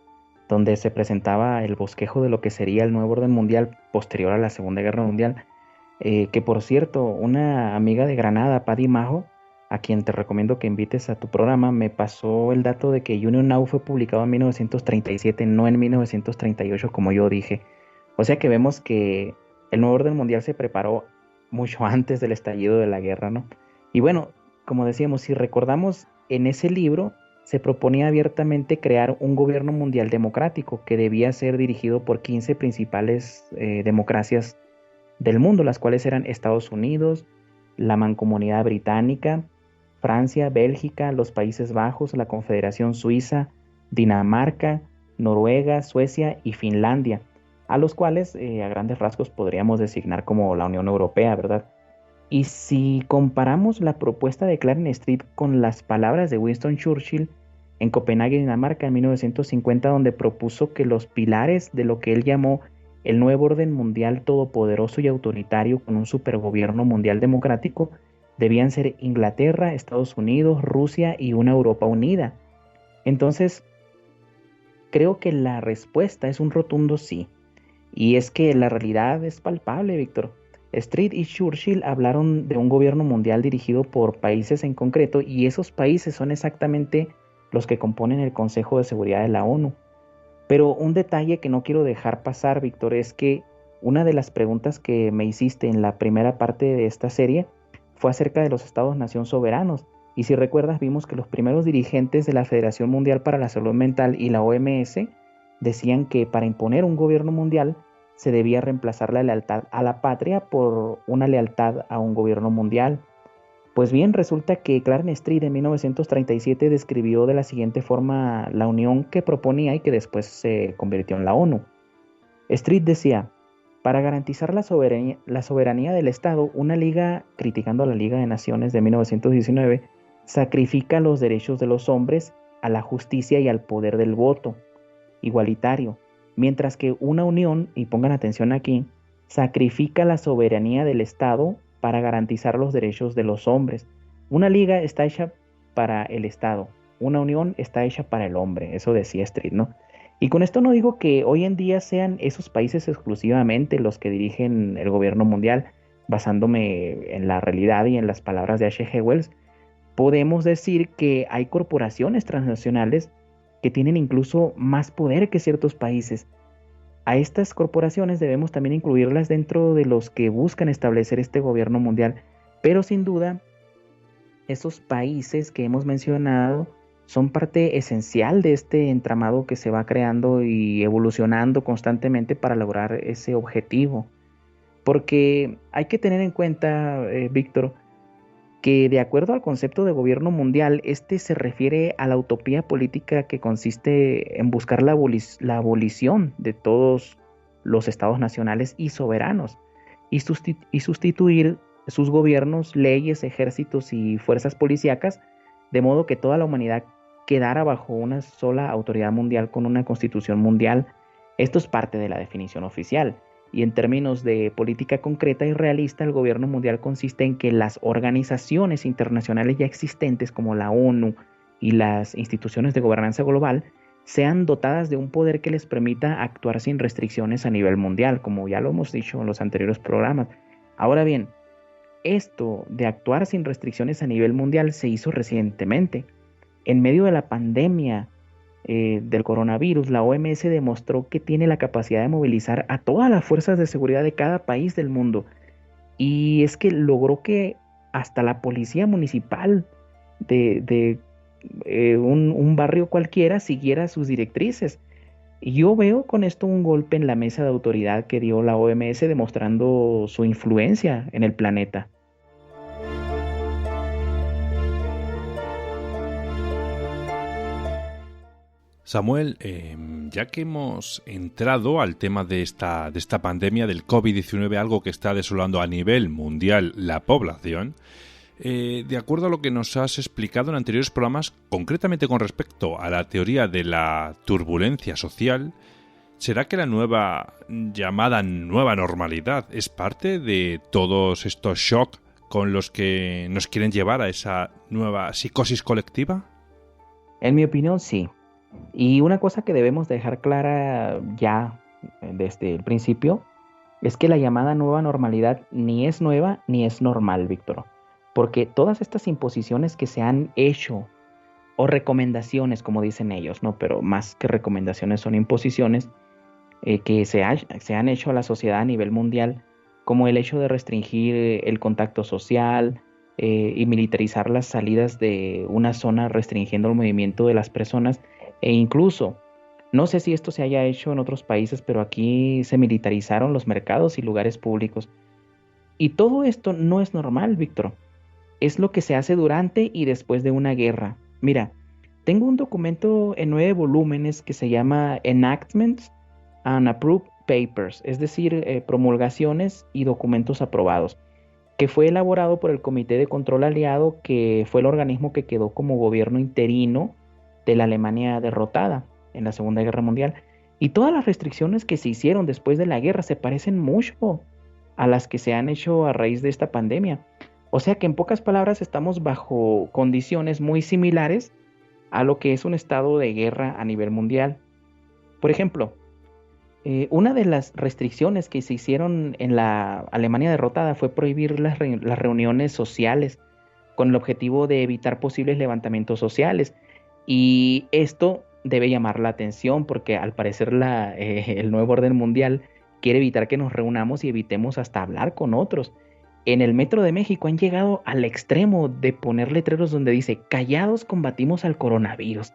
donde se presentaba el bosquejo de lo que sería el nuevo orden mundial posterior a la Segunda Guerra Mundial, que por cierto, una amiga de Granada, Paddy Majo, a quien te recomiendo que invites a tu programa, me pasó el dato de que Union Now fue publicado en 1937, no en 1938 como yo dije. O sea que vemos que el nuevo orden mundial se preparó mucho antes del estallido de la guerra, ¿no? Y bueno, como decíamos, si recordamos, en ese libro se proponía abiertamente crear un gobierno mundial democrático que debía ser dirigido por 15 principales democracias del mundo, las cuales eran Estados Unidos, la Mancomunidad Británica, Francia, Bélgica, los Países Bajos, la Confederación Suiza, Dinamarca, Noruega, Suecia y Finlandia, a los cuales a grandes rasgos podríamos designar como la Unión Europea, ¿verdad? Y si comparamos la propuesta de Clarence Street con las palabras de Winston Churchill en Copenhague, Dinamarca, en 1950, donde propuso que los pilares de lo que él llamó el nuevo orden mundial todopoderoso y autoritario con un supergobierno mundial democrático debían ser Inglaterra, Estados Unidos, Rusia y una Europa unida. Entonces, creo que la respuesta es un rotundo sí. Y es que la realidad es palpable, Víctor. Street y Churchill hablaron de un gobierno mundial dirigido por países en concreto, y esos países son exactamente los que componen el Consejo de Seguridad de la ONU. Pero un detalle que no quiero dejar pasar, Víctor, es que una de las preguntas que me hiciste en la primera parte de esta serie fue acerca de los Estados-nación soberanos. Y si recuerdas, vimos que los primeros dirigentes de la Federación Mundial para la Salud Mental y la OMS decían que para imponer un gobierno mundial se debía reemplazar la lealtad a la patria por una lealtad a un gobierno mundial. Pues bien, resulta que Clarence Street en 1937 describió de la siguiente forma la unión que proponía y que después se convirtió en la ONU. Street decía: para garantizar la soberanía del Estado, una liga, criticando a la Liga de Naciones de 1919, sacrifica los derechos de los hombres a la justicia y al poder del voto igualitario, mientras que una unión, y pongan atención aquí, sacrifica la soberanía del Estado para garantizar los derechos de los hombres. Una liga está hecha para el Estado, una unión está hecha para el hombre, eso decía Street, ¿no? Y con esto no digo que hoy en día sean esos países exclusivamente los que dirigen el gobierno mundial. Basándome en la realidad y en las palabras de H.G. Wells, podemos decir que hay corporaciones transnacionales que tienen incluso más poder que ciertos países. A estas corporaciones debemos también incluirlas dentro de los que buscan establecer este gobierno mundial, pero sin duda, esos países que hemos mencionado son parte esencial de este entramado que se va creando y evolucionando constantemente para lograr ese objetivo. Porque hay que tener en cuenta, Víctor, que de acuerdo al concepto de gobierno mundial, este se refiere a la utopía política que consiste en buscar la abolición de todos los estados nacionales y soberanos y sustituir sus gobiernos, leyes, ejércitos y fuerzas policíacas, de modo que toda la humanidad quedara bajo una sola autoridad mundial con una constitución mundial. Esto es parte de la definición oficial. Y en términos de política concreta y realista, el gobierno mundial consiste en que las organizaciones internacionales ya existentes como la ONU y las instituciones de gobernanza global sean dotadas de un poder que les permita actuar sin restricciones a nivel mundial, como ya lo hemos dicho en los anteriores programas. Ahora bien, esto de actuar sin restricciones a nivel mundial se hizo recientemente. En medio de la pandemia del coronavirus, la OMS demostró que tiene la capacidad de movilizar a todas las fuerzas de seguridad de cada país del mundo. Y es que logró que hasta la policía municipal de un barrio cualquiera siguiera sus directrices. Y yo veo con esto un golpe en la mesa de autoridad que dio la OMS, demostrando su influencia en el planeta. Samuel, ya que hemos entrado al tema de esta pandemia del COVID-19, algo que está desolando a nivel mundial la población, De acuerdo a lo que nos has explicado en anteriores programas, concretamente con respecto a la teoría de la turbulencia social, ¿será que la llamada nueva normalidad es parte de todos estos shocks con los que nos quieren llevar a esa nueva psicosis colectiva? En mi opinión, sí. Y una cosa que debemos dejar clara ya desde el principio es que la llamada nueva normalidad ni es nueva ni es normal, Víctor. Porque todas estas imposiciones que se han hecho, o recomendaciones, como dicen ellos, ¿no? Pero más que recomendaciones son imposiciones que se han hecho a la sociedad a nivel mundial, como el hecho de restringir el contacto social y militarizar las salidas de una zona restringiendo el movimiento de las personas, e incluso, no sé si esto se haya hecho en otros países, pero aquí se militarizaron los mercados y lugares públicos. Y todo esto no es normal, Víctor. Es lo que se hace durante y después de una guerra. Mira, tengo un documento en 9 volúmenes que se llama Enactments and Approved Papers, es decir, promulgaciones y documentos aprobados, que fue elaborado por el Comité de Control Aliado, que fue el organismo que quedó como gobierno interino de la Alemania derrotada en la Segunda Guerra Mundial. Y todas las restricciones que se hicieron después de la guerra se parecen mucho a las que se han hecho a raíz de esta pandemia. O sea que en pocas palabras estamos bajo condiciones muy similares a lo que es un estado de guerra a nivel mundial. Por ejemplo, una de las restricciones que se hicieron en la Alemania derrotada fue prohibir las reuniones sociales con el objetivo de evitar posibles levantamientos sociales. Y esto debe llamar la atención porque al parecer el nuevo orden mundial quiere evitar que nos reunamos y evitemos hasta hablar con otros. En el Metro de México han llegado al extremo de poner letreros donde dice: callados combatimos al coronavirus.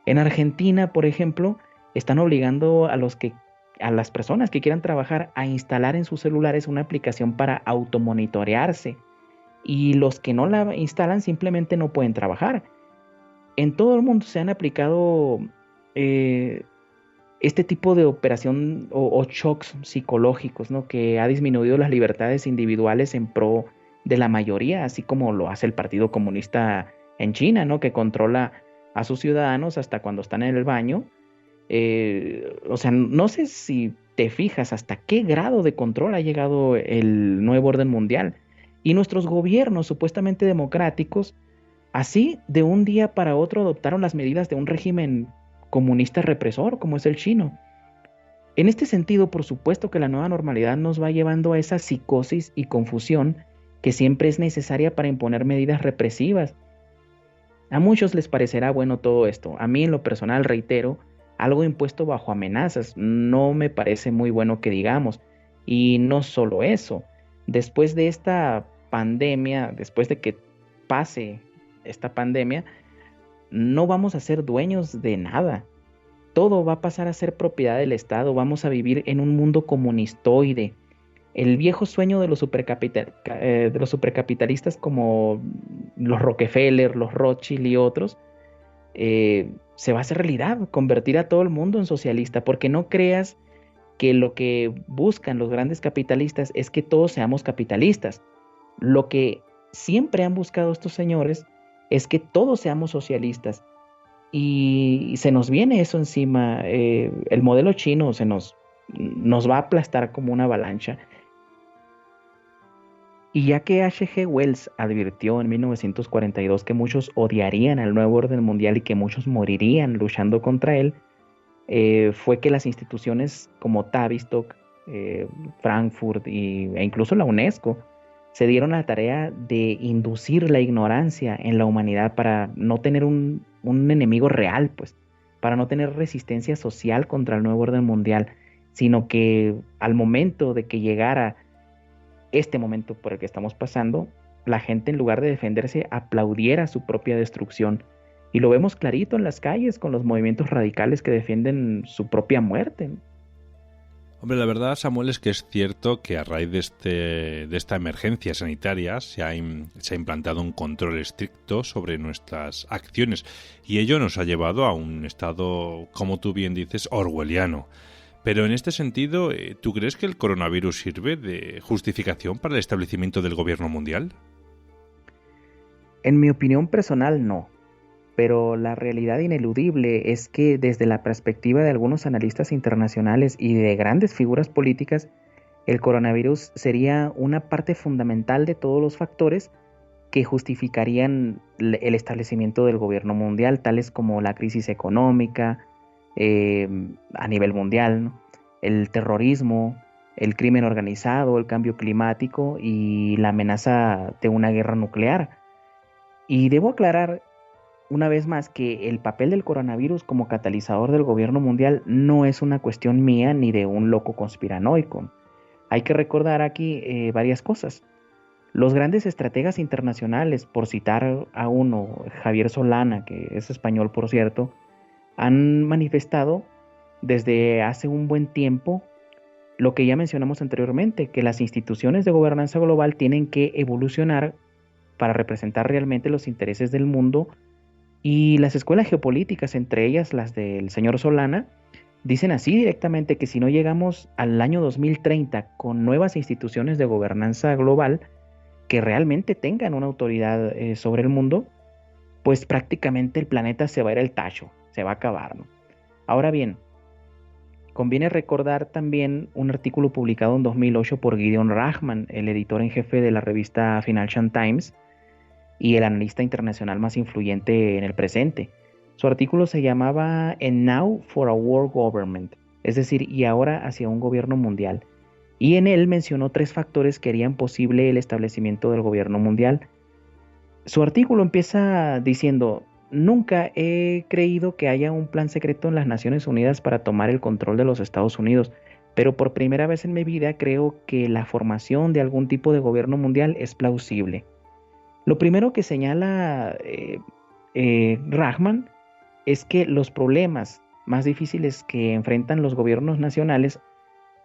En Argentina, por ejemplo, están obligando a las personas que quieran trabajar a instalar en sus celulares una aplicación para automonitorearse, y los que no la instalan simplemente no pueden trabajar. En todo el mundo se han aplicado este tipo de operación o shocks psicológicos, ¿no? Que ha disminuido las libertades individuales en pro de la mayoría, así como lo hace el Partido Comunista en China, ¿no? Que controla a sus ciudadanos hasta cuando están en el baño. O sea, no sé si te fijas hasta qué grado de control ha llegado el nuevo orden mundial. Y nuestros gobiernos supuestamente democráticos, así de un día para otro adoptaron las medidas de un régimen comunista represor como es el chino. En este sentido, por supuesto que la nueva normalidad nos va llevando a esa psicosis y confusión que siempre es necesaria para imponer medidas represivas. A muchos les parecerá bueno todo esto. A mí en lo personal, reitero, algo impuesto bajo amenazas no me parece muy bueno que digamos. Y no solo eso, después de esta pandemia, después de que pase esta pandemia, no vamos a ser dueños de nada. Todo va a pasar a ser propiedad del Estado. Vamos a vivir en un mundo comunistoide. El viejo sueño de los supercapitalistas como los Rockefeller, los Rothschild y otros, se va a hacer realidad, convertir a todo el mundo en socialista, porque no creas que lo que buscan los grandes capitalistas es que todos seamos capitalistas. Lo que siempre han buscado estos señores es que todos seamos socialistas, y se nos viene eso encima. El modelo chino nos va a aplastar como una avalancha. Y ya que H.G. Wells advirtió en 1942 que muchos odiarían al nuevo orden mundial y que muchos morirían luchando contra él, fue que las instituciones como Tavistock, Frankfurt e incluso la UNESCO se dieron la tarea de inducir la ignorancia en la humanidad para no tener un enemigo real, pues, para no tener resistencia social contra el nuevo orden mundial, sino que al momento de que llegara este momento por el que estamos pasando, la gente, en lugar de defenderse, aplaudiera su propia destrucción. Y lo vemos clarito en las calles con los movimientos radicales que defienden su propia muerte. Hombre, la verdad, Samuel, es que es cierto que a raíz de esta emergencia sanitaria se ha implantado un control estricto sobre nuestras acciones, y ello nos ha llevado a un estado, como tú bien dices, orwelliano. Pero en este sentido, ¿tú crees que el coronavirus sirve de justificación para el establecimiento del gobierno mundial? En mi opinión personal, no. Pero la realidad ineludible es que desde la perspectiva de algunos analistas internacionales y de grandes figuras políticas, el coronavirus sería una parte fundamental de todos los factores que justificarían el establecimiento del gobierno mundial, tales como la crisis económica a nivel mundial, ¿no? El terrorismo, el crimen organizado, el cambio climático y la amenaza de una guerra nuclear. Y debo aclarar una vez más que el papel del coronavirus como catalizador del gobierno mundial no es una cuestión mía ni de un loco conspiranoico. Hay que recordar aquí varias cosas. Los grandes estrategas internacionales, por citar a uno, Javier Solana, que es español por cierto, han manifestado desde hace un buen tiempo lo que ya mencionamos anteriormente, que las instituciones de gobernanza global tienen que evolucionar para representar realmente los intereses del mundo, y las escuelas geopolíticas, entre ellas las del señor Solana, dicen así directamente que si no llegamos al año 2030 con nuevas instituciones de gobernanza global que realmente tengan una autoridad sobre el mundo, pues prácticamente el planeta se va a ir al tacho, se va a acabar, ¿no? Ahora bien, conviene recordar también un artículo publicado en 2008 por Gideon Rachman, el editor en jefe de la revista Financial Times y el analista internacional más influyente en el presente. Su artículo se llamaba "And Now for a World Government", es decir, y ahora hacia un gobierno mundial. Y en él mencionó 3 factores que harían posible el establecimiento del gobierno mundial. Su artículo empieza diciendo: "Nunca he creído que haya un plan secreto en las Naciones Unidas para tomar el control de los Estados Unidos, pero por primera vez en mi vida creo que la formación de algún tipo de gobierno mundial es plausible". Lo primero que señala Rachman es que los problemas más difíciles que enfrentan los gobiernos nacionales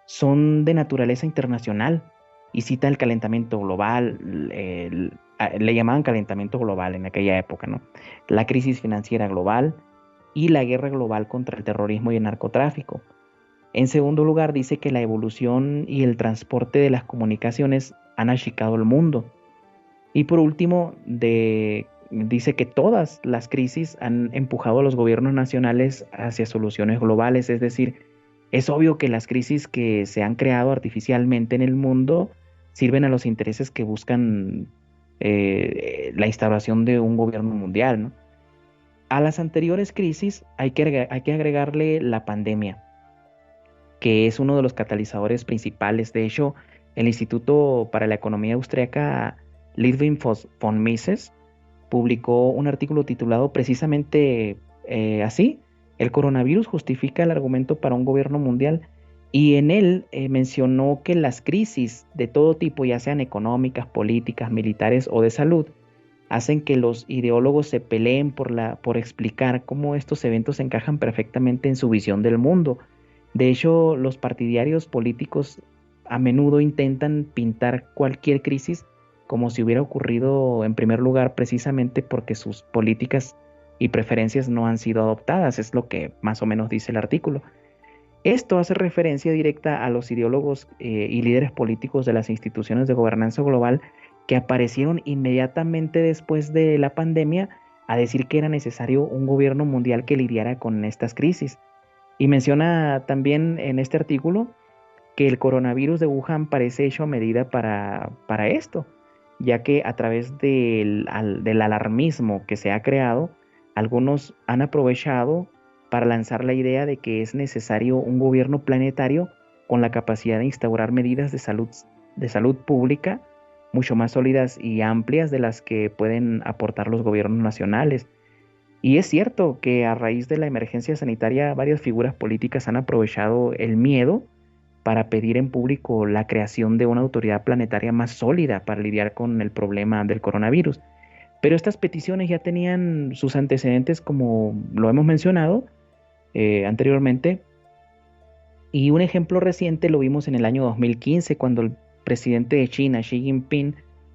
son de naturaleza internacional, y cita el calentamiento global, le llamaban calentamiento global en aquella época, ¿no? La crisis financiera global y la guerra global contra el terrorismo y el narcotráfico. En segundo lugar, dice que la evolución y el transporte de las comunicaciones han achicado el mundo. Y por último, dice que todas las crisis han empujado a los gobiernos nacionales hacia soluciones globales, es decir, es obvio que las crisis que se han creado artificialmente en el mundo sirven a los intereses que buscan la instauración de un gobierno mundial, ¿no? A las anteriores crisis hay que agregarle la pandemia, que es uno de los catalizadores principales. De hecho, el Instituto para la Economía Austriaca Ludwig von Mises publicó un artículo titulado precisamente así: "El coronavirus justifica el argumento para un gobierno mundial", y en él mencionó que las crisis de todo tipo, ya sean económicas, políticas, militares o de salud, hacen que los ideólogos se peleen por explicar cómo estos eventos encajan perfectamente en su visión del mundo. De hecho, los partidarios políticos a menudo intentan pintar cualquier crisis como si hubiera ocurrido en primer lugar precisamente porque sus políticas y preferencias no han sido adoptadas, es lo que más o menos dice el artículo. Esto hace referencia directa a los ideólogos y líderes políticos de las instituciones de gobernanza global que aparecieron inmediatamente después de la pandemia a decir que era necesario un gobierno mundial que lidiara con estas crisis. Y menciona también en este artículo que el coronavirus de Wuhan parece hecho a medida para esto, ya que a través del alarmismo que se ha creado, algunos han aprovechado para lanzar la idea de que es necesario un gobierno planetario con la capacidad de instaurar medidas de salud pública mucho más sólidas y amplias de las que pueden aportar los gobiernos nacionales. Y es cierto que a raíz de la emergencia sanitaria varias figuras políticas han aprovechado el miedo para pedir en público la creación de una autoridad planetaria más sólida para lidiar con el problema del coronavirus. Pero estas peticiones ya tenían sus antecedentes, como lo hemos mencionado anteriormente, y un ejemplo reciente lo vimos en el año 2015, cuando el presidente de China, Xi Jinping,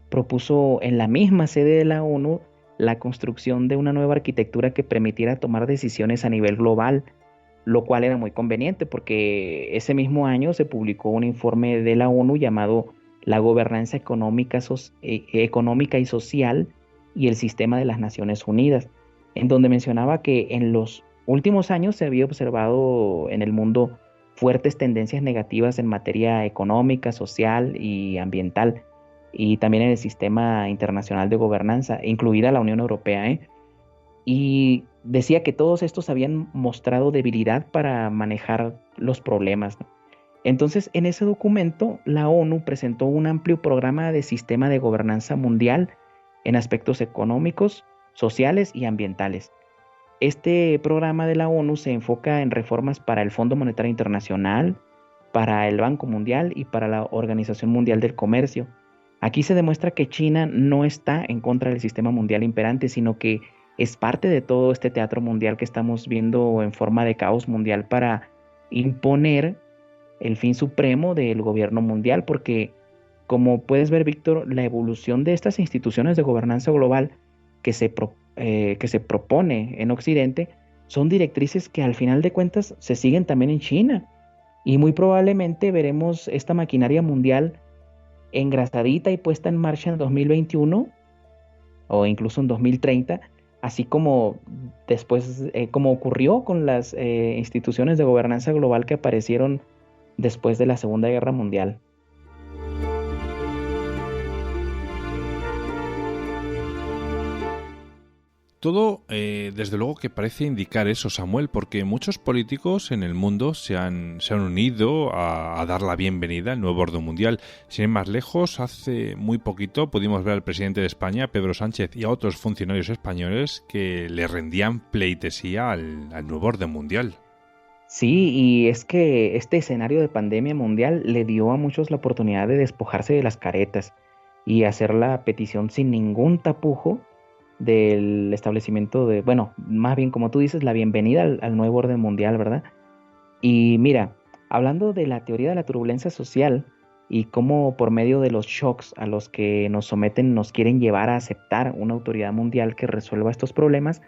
propuso en la misma sede de la ONU la construcción de una nueva arquitectura que permitiera tomar decisiones a nivel global, lo cual era muy conveniente porque ese mismo año se publicó un informe de la ONU llamado La gobernanza económica y social y el sistema de las Naciones Unidas, en donde mencionaba que en los últimos años se había observado en el mundo fuertes tendencias negativas en materia económica, social y ambiental, y también en el sistema internacional de gobernanza, incluida la Unión Europea, y decía que todos estos habían mostrado debilidad para manejar los problemas, ¿no? Entonces, en ese documento, la ONU presentó un amplio programa de sistema de gobernanza mundial en aspectos económicos, sociales y ambientales. Este programa de la ONU se enfoca en reformas para el Fondo Monetario Internacional, para el Banco Mundial y para la Organización Mundial del Comercio. Aquí se demuestra que China no está en contra del sistema mundial imperante, sino que es parte de todo este teatro mundial que estamos viendo en forma de caos mundial para imponer el fin supremo del gobierno mundial, porque como puedes ver, Víctor, la evolución de estas instituciones de gobernanza global que se propone en Occidente son directrices que al final de cuentas se siguen también en China, y muy probablemente veremos esta maquinaria mundial engrasadita y puesta en marcha en 2021 o incluso en 2030, así como después, como ocurrió con las instituciones de gobernanza global que aparecieron después de la Segunda Guerra Mundial. Todo, desde luego, que parece indicar eso, Samuel, porque muchos políticos en el mundo se han unido a dar la bienvenida al nuevo orden mundial. Sin ir más lejos, hace muy poquito pudimos ver al presidente de España, Pedro Sánchez, y a otros funcionarios españoles que le rendían pleitesía al nuevo orden mundial. Sí, y es que este escenario de pandemia mundial le dio a muchos la oportunidad de despojarse de las caretas y hacer la petición sin ningún tapujo del establecimiento de, bueno, más bien como tú dices, la bienvenida al nuevo orden mundial, ¿verdad? Y mira, hablando de la teoría de la turbulencia social y cómo por medio de los shocks a los que nos someten nos quieren llevar a aceptar una autoridad mundial que resuelva estos problemas,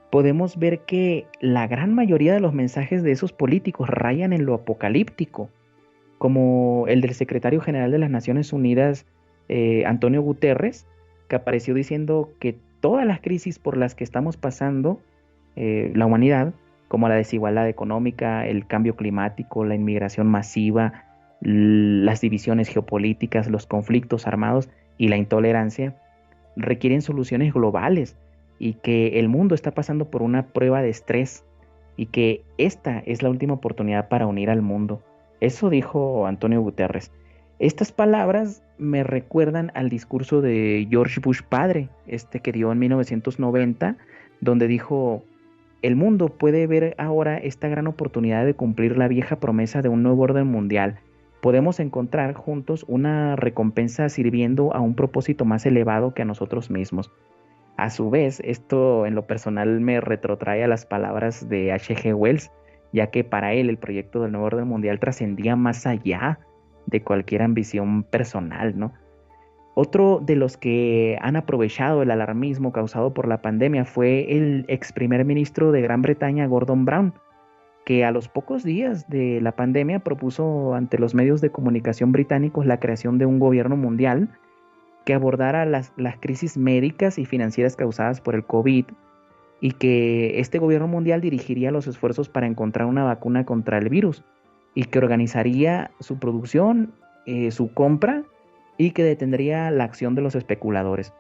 podemos ver que la gran mayoría de los mensajes de esos políticos rayan en lo apocalíptico, como el del secretario general de las Naciones Unidas, Antonio Guterres, que apareció diciendo que todas las crisis por las que estamos pasando, la humanidad, como la desigualdad económica, el cambio climático, la inmigración masiva, las divisiones geopolíticas, los conflictos armados y la intolerancia, requieren soluciones globales, y que el mundo está pasando por una prueba de estrés y que esta es la última oportunidad para unir al mundo. Eso dijo Antonio Guterres. Estas palabras me recuerdan al discurso de George Bush padre, que dio en 1990, donde dijo: el mundo puede ver ahora esta gran oportunidad de cumplir la vieja promesa de un nuevo orden mundial. Podemos encontrar juntos una recompensa sirviendo a un propósito más elevado que a nosotros mismos. A su vez, esto en lo personal me retrotrae a las palabras de H.G. Wells, ya que para él el proyecto del nuevo orden mundial trascendía más allá de cualquier ambición personal, ¿no? Otro de los que han aprovechado el alarmismo causado por la pandemia fue el ex primer ministro de Gran Bretaña, Gordon Brown, que a los pocos días de la pandemia propuso ante los medios de comunicación británicos la creación de un gobierno mundial que abordara las crisis médicas y financieras causadas por el COVID, y que este gobierno mundial dirigiría los esfuerzos para encontrar una vacuna contra el virus, y que organizaría su producción, su compra, y que detendría la acción de los especuladores.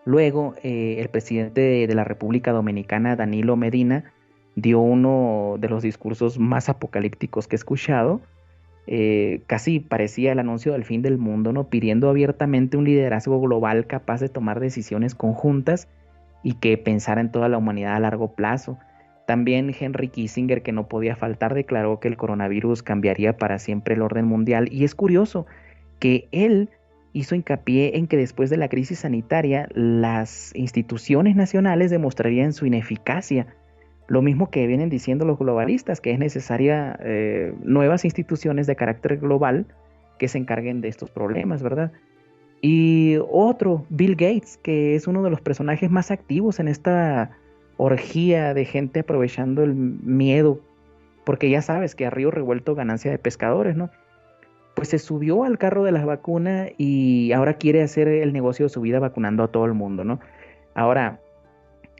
Luego, el presidente de la República Dominicana, Danilo Medina, dio uno de los discursos más apocalípticos que he escuchado. Casi parecía el anuncio del fin del mundo, ¿no? Pidiendo abiertamente un liderazgo global capaz de tomar decisiones conjuntas y que pensara en toda la humanidad a largo plazo. También Henry Kissinger, que no podía faltar, declaró que el coronavirus cambiaría para siempre el orden mundial, y es curioso que él hizo hincapié en que después de la crisis sanitaria las instituciones nacionales demostrarían su ineficacia. Lo mismo que vienen diciendo los globalistas, que es necesaria nuevas instituciones de carácter global que se encarguen de estos problemas, ¿verdad? Y otro, Bill Gates, que es uno de los personajes más activos en esta orgía de gente aprovechando el miedo, porque ya sabes que a río revuelto ganancia de pescadores, ¿no? pues se subió al carro de las vacunas y ahora quiere hacer el negocio de su vida vacunando a todo el mundo, ¿no? Ahora,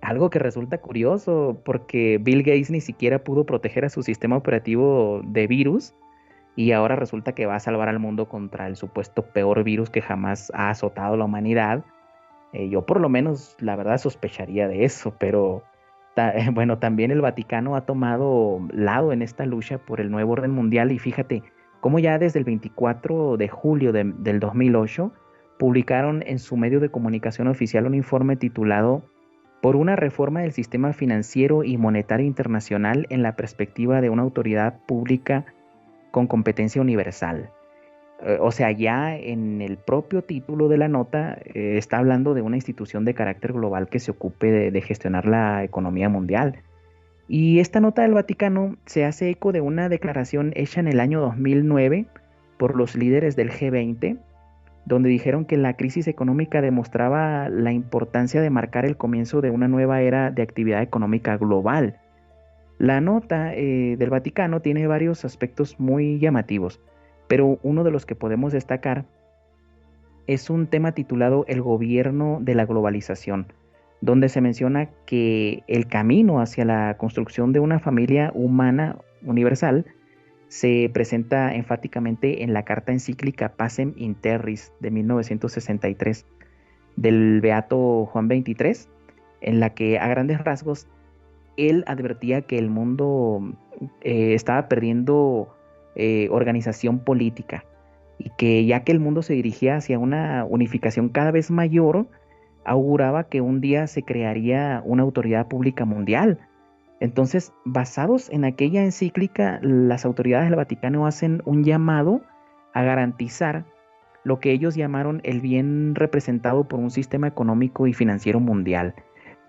algo que resulta curioso, porque Bill Gates ni siquiera pudo proteger a su sistema operativo de virus, y ahora resulta que va a salvar al mundo contra el supuesto peor virus que jamás ha azotado a la humanidad. Yo por lo menos, la verdad, sospecharía de eso, pero bueno, también el Vaticano ha tomado lado en esta lucha por el nuevo orden mundial, y fíjate cómo ya desde el 24 de julio del 2008 publicaron en su medio de comunicación oficial un informe titulado "Por una reforma del sistema financiero y monetario internacional en la perspectiva de una autoridad pública con competencia universal". O sea, ya en el propio título de la nota está hablando de una institución de carácter global que se ocupe de gestionar la economía mundial. Y esta nota del Vaticano se hace eco de una declaración hecha en el año 2009 por los líderes del G20, donde dijeron que la crisis económica demostraba la importancia de marcar el comienzo de una nueva era de actividad económica global. La nota del Vaticano tiene varios aspectos muy llamativos, pero uno de los que podemos destacar es un tema titulado "El gobierno de la globalización", donde se menciona que el camino hacia la construcción de una familia humana universal se presenta enfáticamente en la carta encíclica Pacem in Terris de 1963 del Beato Juan XXIII, en la que a grandes rasgos él advertía que el mundo estaba perdiendo organización política, y que ya que el mundo se dirigía hacia una unificación cada vez mayor, auguraba que un día se crearía una autoridad pública mundial. Entonces, basados en aquella encíclica, las autoridades del Vaticano hacen un llamado a garantizar lo que ellos llamaron el bien representado por un sistema económico y financiero mundial.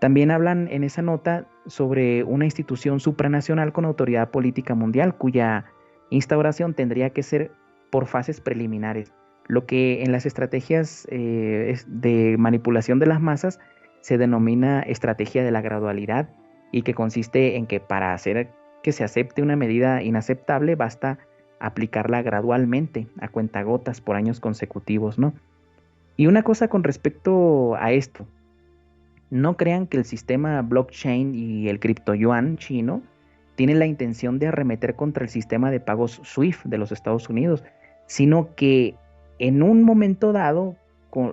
También hablan en esa nota sobre una institución supranacional con autoridad política mundial, cuya instauración tendría que ser por fases preliminares, lo que en las estrategias de manipulación de las masas se denomina estrategia de la gradualidad, y que consiste en que para hacer que se acepte una medida inaceptable basta aplicarla gradualmente, a cuentagotas, por años consecutivos, ¿no? Y una cosa con respecto a esto: no crean que el sistema blockchain y el criptoyuan chino tienen la intención de arremeter contra el sistema de pagos SWIFT de los Estados Unidos, sino que en un momento dado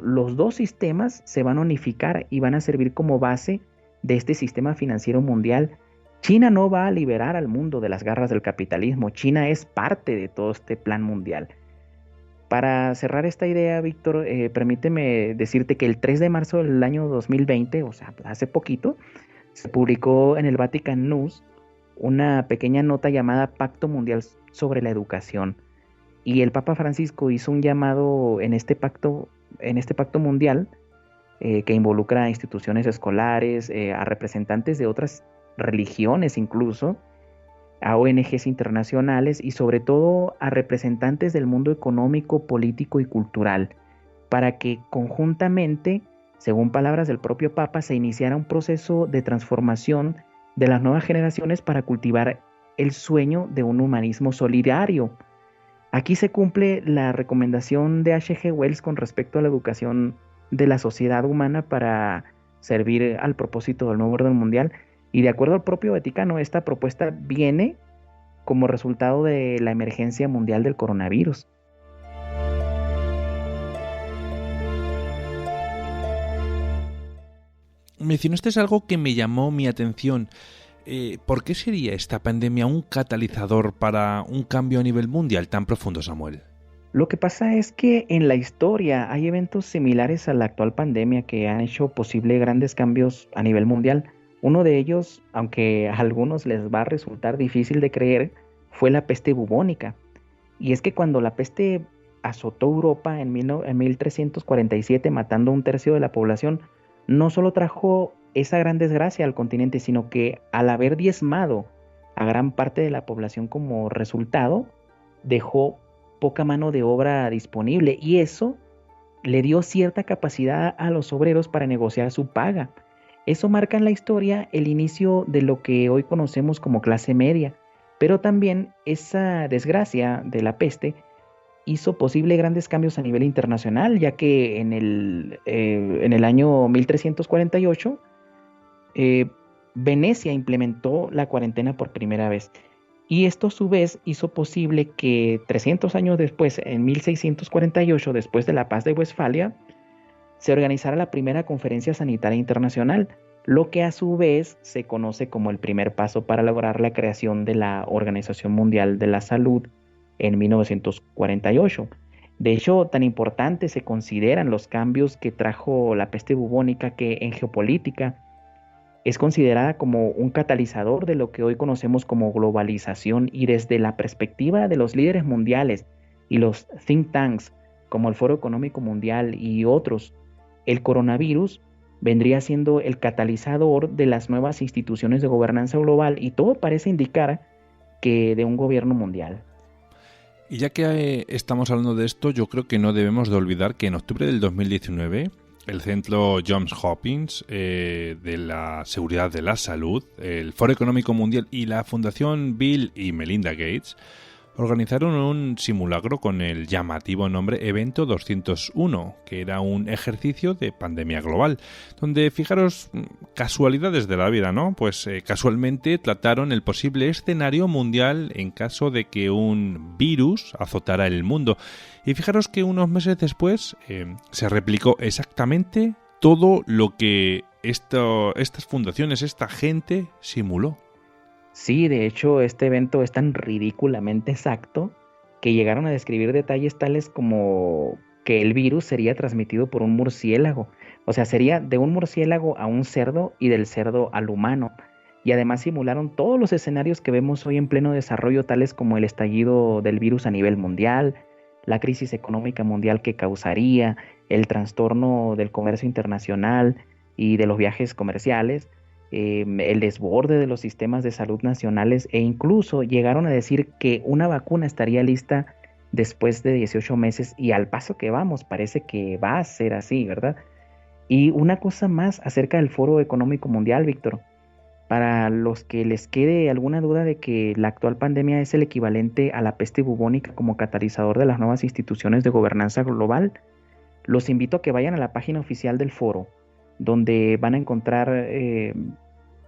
los dos sistemas se van a unificar y van a servir como base de este sistema financiero mundial. China no va a liberar al mundo de las garras del capitalismo. China es parte de todo este plan mundial. Para cerrar esta idea, Víctor, permíteme decirte que el 3 de marzo del año 2020, o sea, hace poquito, se publicó en el Vatican News una pequeña nota llamada Pacto Mundial sobre la Educación. Y el Papa Francisco hizo un llamado en este pacto mundial que involucra a instituciones escolares, a representantes de otras religiones incluso, a ONGs internacionales y sobre todo a representantes del mundo económico, político y cultural, para que conjuntamente, según palabras del propio Papa, se iniciara un proceso de transformación de las nuevas generaciones para cultivar el sueño de un humanismo solidario. Aquí se cumple la recomendación de H.G. Wells con respecto a la educación de la sociedad humana para servir al propósito del nuevo orden mundial. Y de acuerdo al propio Vaticano, esta propuesta viene como resultado de la emergencia mundial del coronavirus. Mencionaste algo que me llamó mi atención. ¿Por qué sería esta pandemia un catalizador para un cambio a nivel mundial tan profundo, Samuel? Lo que pasa es que en la historia hay eventos similares a la actual pandemia que han hecho posible grandes cambios a nivel mundial. Uno de ellos, aunque a algunos les va a resultar difícil de creer, fue la peste bubónica. Y es que cuando la peste azotó Europa en 1347, matando a 1/3 de la población, no solo trajo esa gran desgracia al continente, sino que al haber diezmado a gran parte de la población como resultado, dejó poca mano de obra disponible, y eso le dio cierta capacidad a los obreros para negociar su paga. Eso marca en la historia el inicio de lo que hoy conocemos como clase media, pero también esa desgracia de la peste hizo posible grandes cambios a nivel internacional, ya que en el año 1348 Venecia implementó la cuarentena por primera vez. Y esto a su vez hizo posible que 300 años después, en 1648, después de la Paz de Westfalia, se organizara la primera conferencia sanitaria internacional, lo que a su vez se conoce como el primer paso para lograr la creación de la Organización Mundial de la Salud en 1948. De hecho, tan importantes se consideran los cambios que trajo la peste bubónica que en geopolítica es considerada como un catalizador de lo que hoy conocemos como globalización, y desde la perspectiva de los líderes mundiales y los think tanks como el Foro Económico Mundial y otros, el coronavirus vendría siendo el catalizador de las nuevas instituciones de gobernanza global, y todo parece indicar que de un gobierno mundial. Y ya que estamos hablando de esto, yo creo que no debemos de olvidar que en octubre del 2019 el Centro Johns Hopkins de la Seguridad de la Salud, el Foro Económico Mundial y la Fundación Bill y Melinda Gates organizaron un simulacro con el llamativo nombre Evento 201, que era un ejercicio de pandemia global, donde, fijaros, casualidades de la vida, ¿no? Pues casualmente trataron el posible escenario mundial en caso de que un virus azotara el mundo. Y fijaros que unos meses después se replicó exactamente todo lo que estas fundaciones, esta gente simuló. Sí, de hecho, este evento es tan ridículamente exacto que llegaron a describir detalles tales como que el virus sería transmitido por un murciélago. O sea, sería de un murciélago a un cerdo y del cerdo al humano. Y además simularon todos los escenarios que vemos hoy en pleno desarrollo, tales como el estallido del virus a nivel mundial, la crisis económica mundial que causaría, el trastorno del comercio internacional y de los viajes comerciales, el desborde de los sistemas de salud nacionales, e incluso llegaron a decir que una vacuna estaría lista después de 18 meses, y al paso que vamos parece que va a ser así, ¿verdad? Y una cosa más acerca del Foro Económico Mundial, Víctor. Para los que les quede alguna duda de que la actual pandemia es el equivalente a la peste bubónica como catalizador de las nuevas instituciones de gobernanza global, los invito a que vayan a la página oficial del foro, donde van a encontrar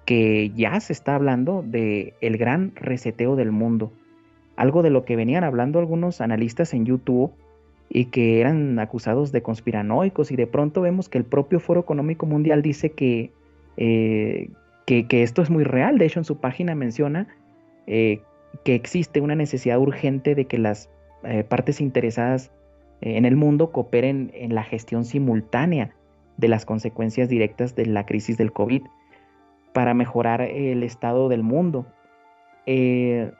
que ya se está hablando de el gran reseteo del mundo, algo de lo que venían hablando algunos analistas en YouTube y que eran acusados de conspiranoicos, y de pronto vemos que el propio Foro Económico Mundial dice que esto es muy real. De hecho, en su página menciona que existe una necesidad urgente de que las partes interesadas en el mundo cooperen en la gestión simultánea de las consecuencias directas de la crisis del COVID para mejorar el estado del mundo. Es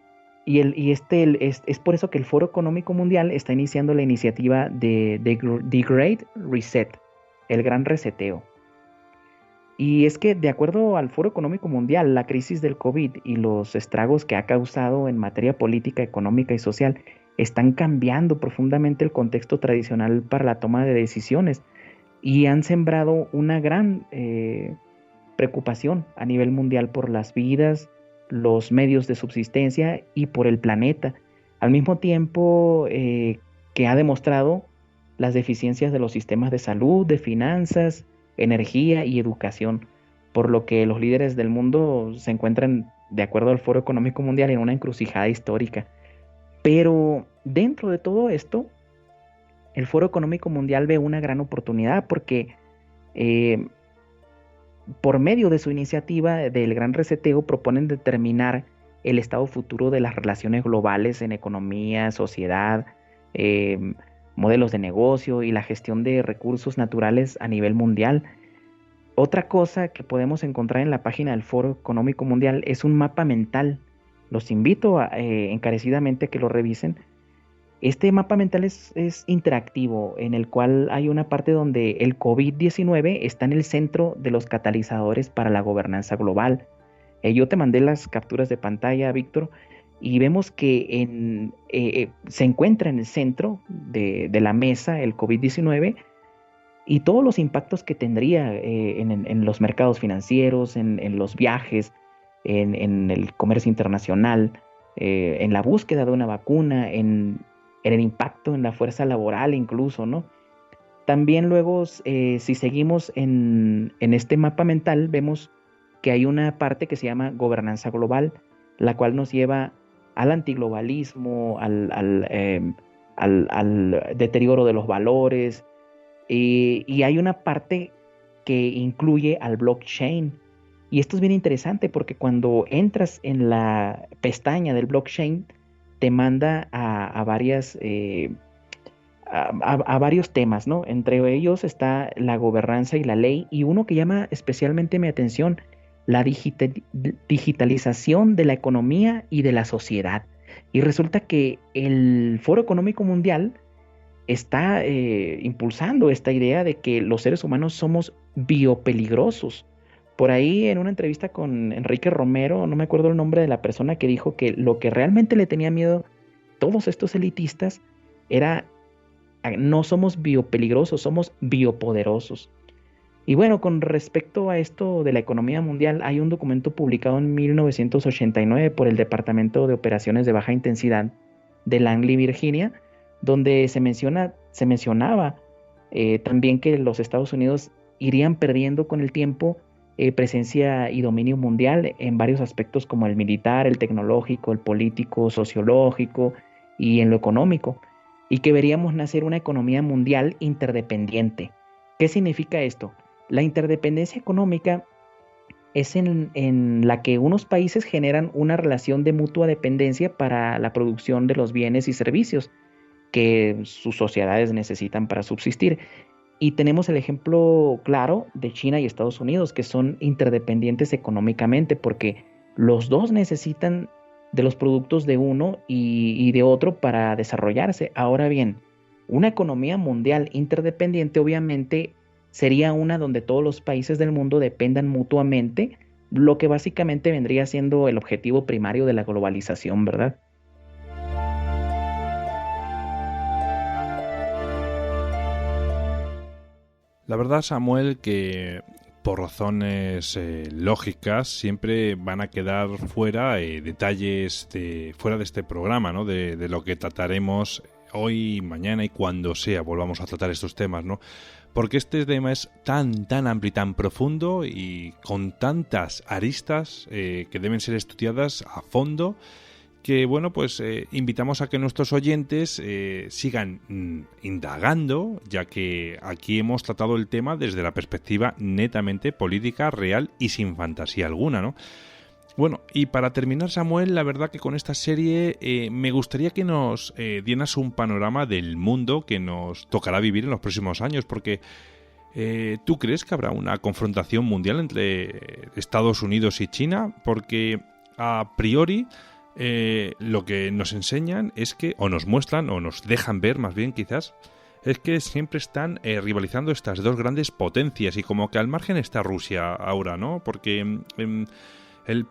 por eso que el Foro Económico Mundial está iniciando la iniciativa de The Great Reset, el gran reseteo. Y es que, de acuerdo al Foro Económico Mundial, la crisis del COVID y los estragos que ha causado en materia política, económica y social están cambiando profundamente el contexto tradicional para la toma de decisiones, y han sembrado una gran preocupación a nivel mundial por las vidas, los medios de subsistencia y por el planeta, al mismo tiempo que ha demostrado las deficiencias de los sistemas de salud, de finanzas, energía y educación, por lo que los líderes del mundo se encuentran, de acuerdo al Foro Económico Mundial, en una encrucijada histórica. Pero dentro de todo esto, el Foro Económico Mundial ve una gran oportunidad, porque por medio de su iniciativa del Gran Reseteo proponen determinar el estado futuro de las relaciones globales en economía, sociedad, modelos de negocio y la gestión de recursos naturales a nivel mundial. Otra cosa que podemos encontrar en la página del Foro Económico Mundial es un mapa mental. Los invito encarecidamente a que lo revisen. Este mapa mental es interactivo, en el cual hay una parte donde el COVID-19 está en el centro de los catalizadores para la gobernanza global. Yo te mandé las capturas de pantalla, Víctor, y vemos que se encuentra en el centro de la mesa el COVID-19 y todos los impactos que tendría en los mercados financieros, en los viajes, en el comercio internacional, en la búsqueda de una vacuna, en el impacto en la fuerza laboral incluso, ¿no? También luego, si seguimos en este mapa mental, vemos que hay una parte que se llama gobernanza global, la cual nos lleva al antiglobalismo, al deterioro de los valores, y hay una parte que incluye al blockchain. Y esto es bien interesante porque cuando entras en la pestaña del blockchain, te manda a varios temas, ¿no? Entre ellos está la gobernanza y la ley, y uno que llama especialmente mi atención, la digitalización de la economía y de la sociedad. Y resulta que el Foro Económico Mundial está impulsando esta idea de que los seres humanos somos biopeligrosos. Por ahí en una entrevista con Enrique Romero, no me acuerdo el nombre de la persona que dijo que lo que realmente le tenía miedo todos estos elitistas era: no somos biopeligrosos, somos biopoderosos. Y bueno, con respecto a esto de la economía mundial, hay un documento publicado en 1989 por el Departamento de Operaciones de Baja Intensidad de Langley, Virginia, donde se mencionaba también que los Estados Unidos irían perdiendo con el tiempo presencia y dominio mundial en varios aspectos como el militar, el tecnológico, el político, sociológico y en lo económico, y que veríamos nacer una economía mundial interdependiente. ¿Qué significa esto? La interdependencia económica es en la que unos países generan una relación de mutua dependencia para la producción de los bienes y servicios que sus sociedades necesitan para subsistir. Y tenemos el ejemplo claro de China y Estados Unidos, que son interdependientes económicamente, porque los dos necesitan de los productos de uno y de otro para desarrollarse. Ahora bien, una economía mundial interdependiente obviamente sería una donde todos los países del mundo dependan mutuamente, lo que básicamente vendría siendo el objetivo primario de la globalización, ¿verdad? La verdad, Samuel, que por razones lógicas siempre van a quedar fuera detalles fuera de este programa, ¿no? De lo que trataremos hoy, mañana y cuando sea volvamos a tratar estos temas, ¿no? Porque este tema es tan amplio y tan profundo y con tantas aristas que deben ser estudiadas a fondo, que bueno, pues invitamos a que nuestros oyentes sigan indagando, ya que aquí hemos tratado el tema desde la perspectiva netamente política, real y sin fantasía alguna, ¿no? Bueno, y para terminar, Samuel, la verdad que con esta serie me gustaría que nos dieras un panorama del mundo que nos tocará vivir en los próximos años, porque ¿tú crees que habrá una confrontación mundial entre Estados Unidos y China? Porque a priori lo que nos enseñan es que, o nos muestran, o nos dejan ver más bien quizás, es que siempre están rivalizando estas dos grandes potencias, y como que al margen está Rusia ahora, ¿no? Porque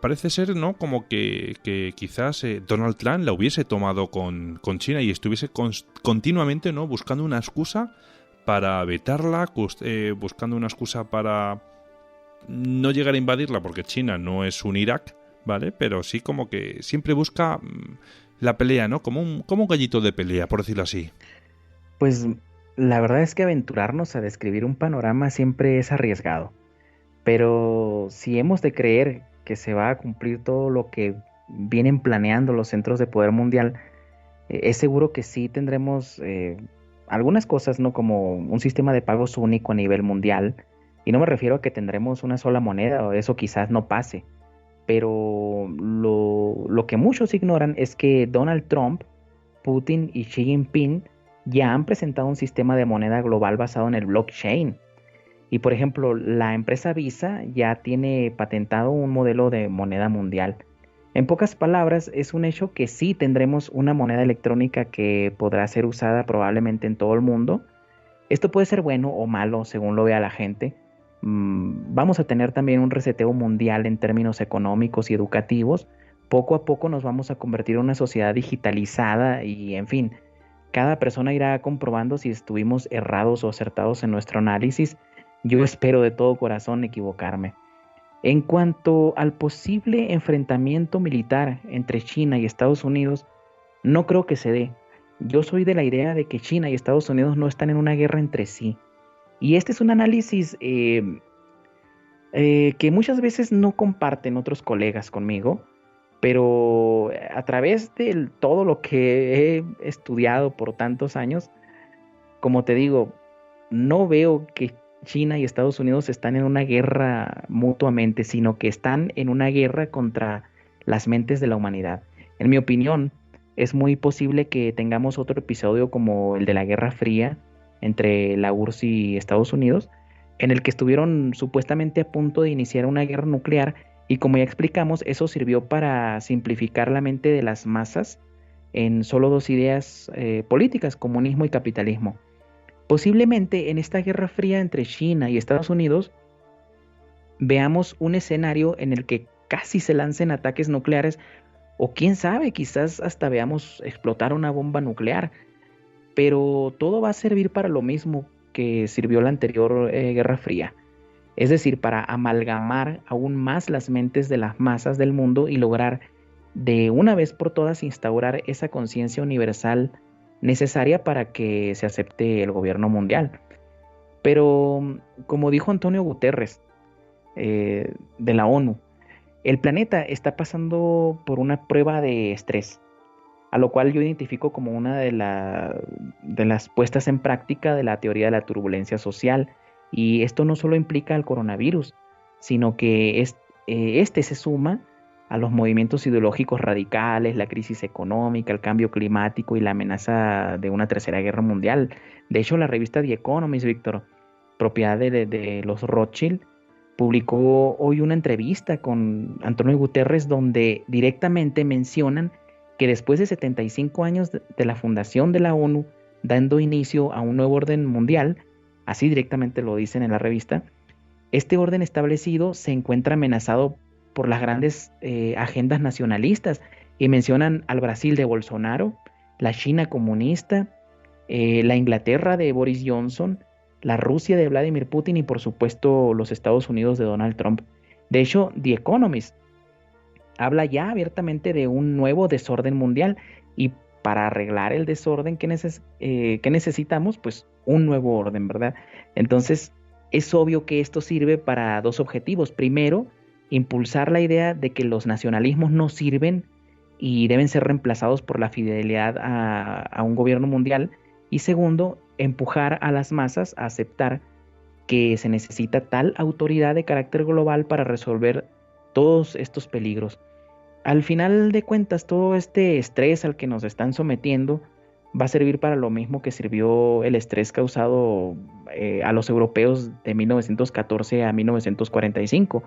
parece ser, ¿no?, como que quizás Donald Trump la hubiese tomado con China y estuviese continuamente, ¿no?, buscando una excusa para vetarla, buscando una excusa para no llegar a invadirla, porque China no es un Irak, ¿vale? Pero sí como que siempre busca la pelea, ¿no? Como un gallito de pelea, por decirlo así. Pues la verdad es que aventurarnos a describir un panorama siempre es arriesgado. Pero si hemos de creer que se va a cumplir todo lo que vienen planeando los centros de poder mundial, es seguro que sí tendremos algunas cosas, ¿no? Como un sistema de pagos único a nivel mundial. Y no me refiero a que tendremos una sola moneda, o eso quizás no pase. Pero lo que muchos ignoran es que Donald Trump, Putin y Xi Jinping ya han presentado un sistema de moneda global basado en el blockchain. Y por ejemplo, la empresa Visa ya tiene patentado un modelo de moneda mundial. En pocas palabras, es un hecho que sí tendremos una moneda electrónica que podrá ser usada probablemente en todo el mundo. Esto puede ser bueno o malo según lo vea la gente. Vamos a tener también un reseteo mundial en términos económicos y educativos. Poco a poco nos vamos a convertir en una sociedad digitalizada y, en fin, cada persona irá comprobando si estuvimos errados o acertados en nuestro análisis. Yo espero de todo corazón equivocarme. En cuanto al posible enfrentamiento militar entre China y Estados Unidos, no creo que se dé, Yo soy de la idea de que China y Estados Unidos no están en una guerra entre sí. Y este es un análisis que muchas veces no comparten otros colegas conmigo, pero a través de todo lo que he estudiado por tantos años, como te digo, no veo que China y Estados Unidos están en una guerra mutuamente, sino que están en una guerra contra las mentes de la humanidad. En mi opinión, es muy posible que tengamos otro episodio como el de la Guerra Fría entre la URSS y Estados Unidos, en el que estuvieron supuestamente a punto de iniciar una guerra nuclear y como ya explicamos, eso sirvió para simplificar la mente de las masas en solo dos ideas políticas, comunismo y capitalismo. Posiblemente en esta Guerra Fría entre China y Estados Unidos veamos un escenario en el que casi se lancen ataques nucleares o quién sabe, quizás hasta veamos explotar una bomba nuclear, pero todo va a servir para lo mismo que sirvió la anterior Guerra Fría, es decir, para amalgamar aún más las mentes de las masas del mundo y lograr de una vez por todas instaurar esa conciencia universal necesaria para que se acepte el gobierno mundial. Pero, como dijo Antonio Guterres, de la ONU, el planeta está pasando por una prueba de estrés, a lo cual yo identifico como una de las puestas en práctica de la teoría de la turbulencia social. Y esto no solo implica el coronavirus, sino que este se suma a los movimientos ideológicos radicales, la crisis económica, el cambio climático y la amenaza de una tercera guerra mundial. De hecho, la revista The Economist, Víctor, propiedad de los Rothschild, publicó hoy una entrevista con Antonio Guterres donde directamente mencionan que después de 75 años de la fundación de la ONU, dando inicio a un nuevo orden mundial, así directamente lo dicen en la revista, este orden establecido se encuentra amenazado por las grandes agendas nacionalistas y mencionan al Brasil de Bolsonaro, la China comunista, la Inglaterra de Boris Johnson, la Rusia de Vladimir Putin y por supuesto los Estados Unidos de Donald Trump. De hecho, The Economist habla ya abiertamente de un nuevo desorden mundial y para arreglar el desorden que necesitamos, pues un nuevo orden, ¿verdad? Entonces, es obvio que esto sirve para dos objetivos. Primero, impulsar la idea de que los nacionalismos no sirven y deben ser reemplazados por la fidelidad a un gobierno mundial. Y segundo, empujar a las masas a aceptar que se necesita tal autoridad de carácter global para resolver todos estos peligros. Al final de cuentas, todo este estrés al que nos están sometiendo va a servir para lo mismo que sirvió el estrés causado a los europeos de 1914 a 1945,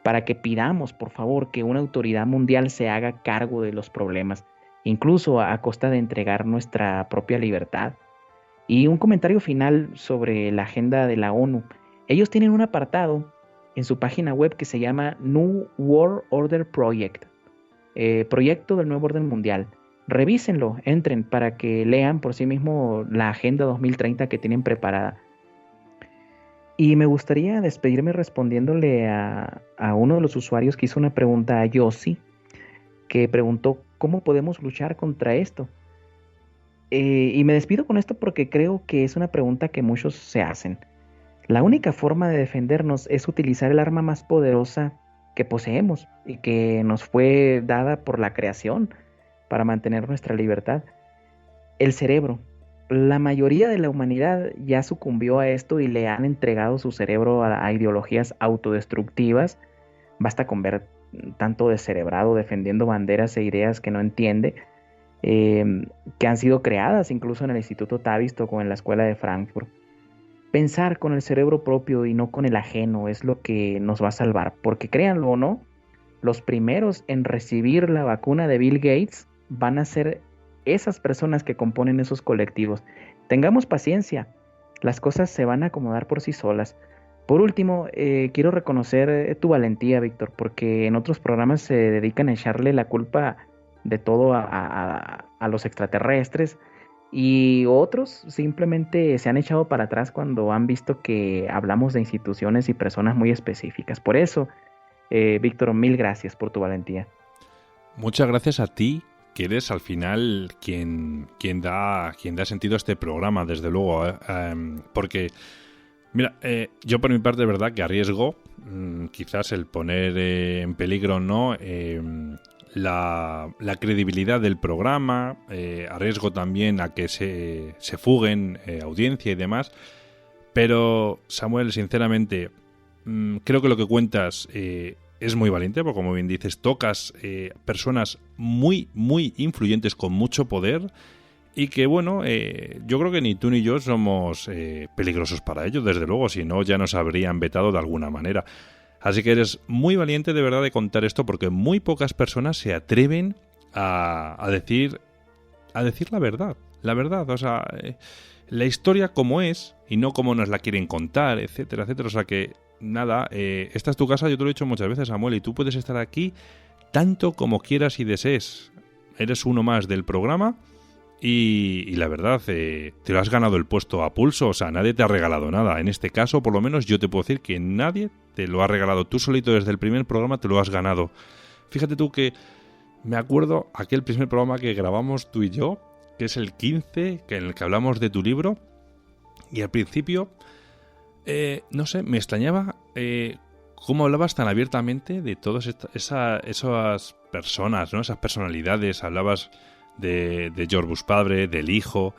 para que pidamos, por favor, que una autoridad mundial se haga cargo de los problemas, incluso a costa de entregar nuestra propia libertad. Y un comentario final sobre la agenda de la ONU. Ellos tienen un apartado en su página web que se llama New World Order Project, Proyecto del Nuevo Orden Mundial. Revísenlo, entren para que lean por sí mismo la Agenda 2030 que tienen preparada. Y me gustaría despedirme respondiéndole a uno de los usuarios que hizo una pregunta a Yossi, que preguntó ¿cómo podemos luchar contra esto? Y me despido con esto porque creo que es una pregunta que muchos se hacen. La única forma de defendernos es utilizar el arma más poderosa que poseemos y que nos fue dada por la creación para mantener nuestra libertad, el cerebro. La mayoría de la humanidad ya sucumbió a esto y le han entregado su cerebro a ideologías autodestructivas. Basta con ver tanto descerebrado defendiendo banderas e ideas que no entiende, que han sido creadas incluso en el Instituto Tavistock o en la Escuela de Frankfurt. Pensar con el cerebro propio y no con el ajeno es lo que nos va a salvar, porque créanlo o no, los primeros en recibir la vacuna de Bill Gates van a ser esas personas que componen esos colectivos. Tengamos paciencia, las cosas se van a acomodar por sí solas. Por último, quiero reconocer tu valentía, Víctor, porque en otros programas se dedican a echarle la culpa de todo a los extraterrestres y otros simplemente se han echado para atrás cuando han visto que hablamos de instituciones y personas muy específicas. Por eso, Víctor, mil gracias por tu valentía. Muchas gracias a ti, porque eres al final quien da sentido a este programa, desde luego. Porque, mira, yo por mi parte, de verdad, que arriesgo quizás el poner en peligro, ¿no? La credibilidad del programa, arriesgo también a que se fuguen audiencia y demás. Pero, Samuel, sinceramente, creo que lo que cuentas es muy valiente, porque como bien dices, tocas personas muy, muy influyentes con mucho poder y que, bueno, yo creo que ni tú ni yo somos peligrosos para ellos, desde luego, si no ya nos habrían vetado de alguna manera. Así que eres muy valiente de verdad de contar esto, porque muy pocas personas se atreven a decir la verdad. La verdad, o sea, la historia como es y no como nos la quieren contar, etcétera, etcétera. O sea que, nada, esta es tu casa, yo te lo he dicho muchas veces, Samuel, y tú puedes estar aquí tanto como quieras y desees. Eres uno más del programa y la verdad, te lo has ganado el puesto a pulso, o sea, nadie te ha regalado nada. En este caso, por lo menos, yo te puedo decir que nadie te lo ha regalado. Tú solito desde el primer programa te lo has ganado. Fíjate tú que me acuerdo aquel primer programa que grabamos tú y yo, que es el 15, en el que hablamos de tu libro, y al principio, no sé, me extrañaba cómo hablabas tan abiertamente de todas esas personas, ¿no? Esas personalidades. Hablabas de George Bush padre, del hijo,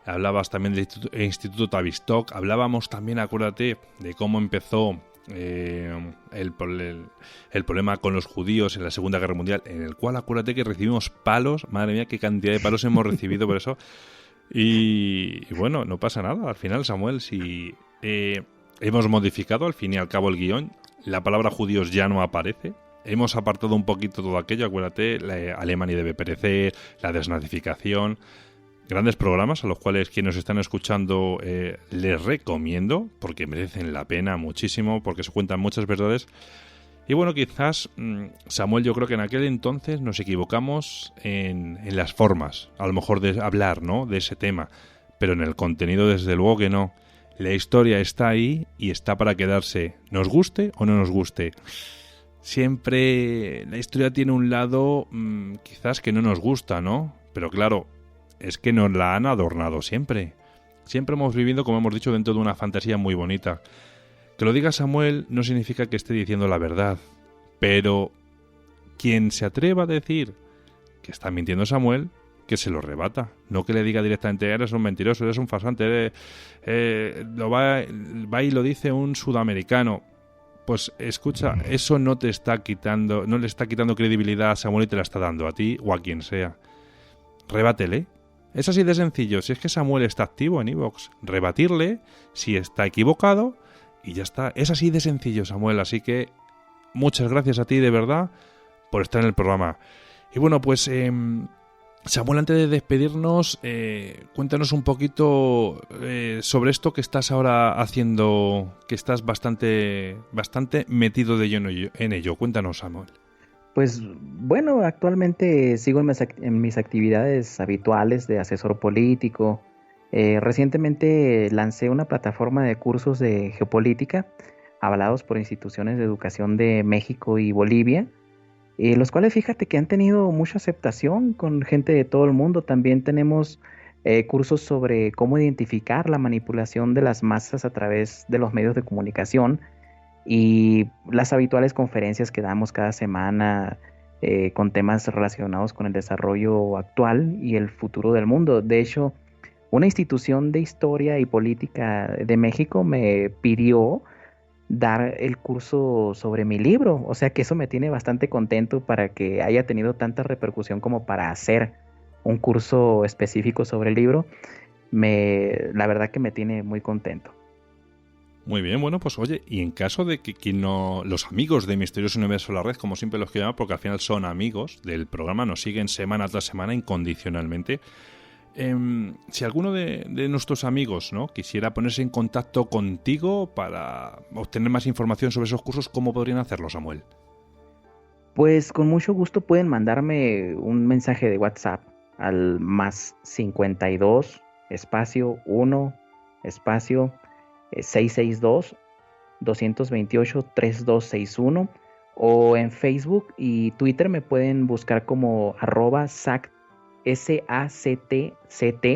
hablabas también del Instituto Tavistock, hablábamos también, acuérdate, de cómo empezó el problema con los judíos en la Segunda Guerra Mundial, en el cual acuérdate que recibimos palos, madre mía, qué cantidad de palos hemos recibido por eso. Y bueno, no pasa nada, al final, Samuel, si hemos modificado al fin y al cabo el guión, la palabra judíos ya no aparece. Hemos apartado un poquito todo aquello, acuérdate, Alemania debe perecer, la desnazificación, grandes programas a los cuales quienes nos están escuchando les recomiendo, porque merecen la pena muchísimo, porque se cuentan muchas verdades. Y bueno, quizás, Samuel, yo creo que en aquel entonces nos equivocamos en las formas, a lo mejor de hablar, ¿no?, de ese tema, pero en el contenido desde luego que no. La historia está ahí y está para quedarse, nos guste o no nos guste. Siempre la historia tiene un lado quizás que no nos gusta, ¿no? Pero claro, es que nos la han adornado siempre. Siempre hemos vivido, como hemos dicho, dentro de una fantasía muy bonita. Que lo diga Samuel no significa que esté diciendo la verdad, pero quien se atreva a decir que está mintiendo Samuel, que se lo rebata. No que le diga directamente, eres un mentiroso, eres un farsante, va y lo dice un sudamericano. Pues escucha, eso no le está quitando credibilidad a Samuel y te la está dando a ti o a quien sea. Rebátele. Es así de sencillo. Si es que Samuel está activo en iVoox, rebatirle si está equivocado y ya está. Es así de sencillo, Samuel. Así que muchas gracias a ti, de verdad, por estar en el programa. Y bueno, pues Samuel, antes de despedirnos, cuéntanos un poquito sobre esto que estás ahora haciendo, que estás bastante metido de lleno en ello. Cuéntanos, Samuel. Pues bueno, actualmente sigo en mis actividades habituales de asesor político. Recientemente lancé una plataforma de cursos de geopolítica avalados por instituciones de educación de México y Bolivia, los cuales fíjate que han tenido mucha aceptación con gente de todo el mundo. También tenemos cursos sobre cómo identificar la manipulación de las masas a través de los medios de comunicación y las habituales conferencias que damos cada semana con temas relacionados con el desarrollo actual y el futuro del mundo. De hecho, una institución de historia y política de México me pidió dar el curso sobre mi libro, o sea que eso me tiene bastante contento para que haya tenido tanta repercusión como para hacer un curso específico sobre el libro. La verdad que me tiene muy contento. Muy bien, bueno, pues oye, y en caso de que los amigos de Misterioso Universo La Red, como siempre los quiero llamar, porque al final son amigos del programa, nos siguen semana tras semana incondicionalmente. Si alguno de nuestros amigos, ¿no?, quisiera ponerse en contacto contigo para obtener más información sobre esos cursos, ¿cómo podrían hacerlo, Samuel? Pues con mucho gusto pueden mandarme un mensaje de WhatsApp al más 52 espacio 1 espacio 662 228 3261, o en Facebook y Twitter me pueden buscar como @SAC SACTCT,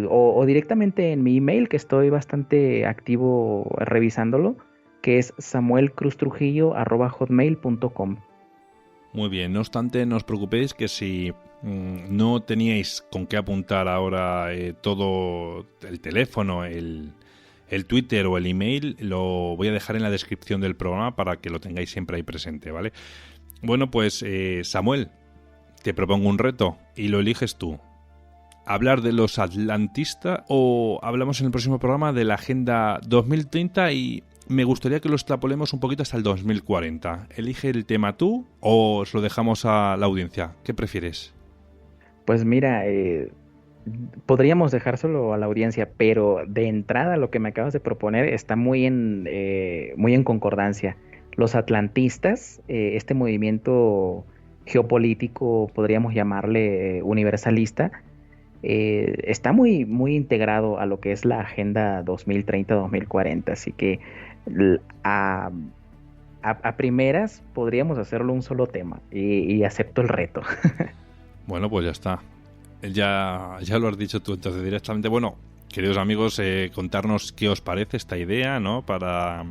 o directamente en mi email, que estoy bastante activo revisándolo, que es samuelcruztrujillo@hotmail.com. Muy bien, no obstante, no os preocupéis que si no teníais con qué apuntar ahora todo el teléfono, el Twitter o el email, lo voy a dejar en la descripción del programa para que lo tengáis siempre ahí presente, ¿vale? Bueno, pues Samuel, te propongo un reto y lo eliges tú. ¿Hablar de los atlantistas o hablamos en el próximo programa de la Agenda 2030 y me gustaría que lo extrapolemos un poquito hasta el 2040? ¿Elige el tema tú o os lo dejamos a la audiencia? ¿Qué prefieres? Pues mira, podríamos dejárselo a la audiencia, pero de entrada lo que me acabas de proponer está muy en concordancia. Los atlantistas, este movimiento geopolítico, podríamos llamarle universalista, está muy, muy integrado a lo que es la Agenda 2030-2040, así que a primeras podríamos hacerlo un solo tema y acepto el reto. Bueno, pues ya está. Ya lo has dicho tú, entonces directamente. Bueno, queridos amigos, contarnos qué os parece esta idea, ¿no? Para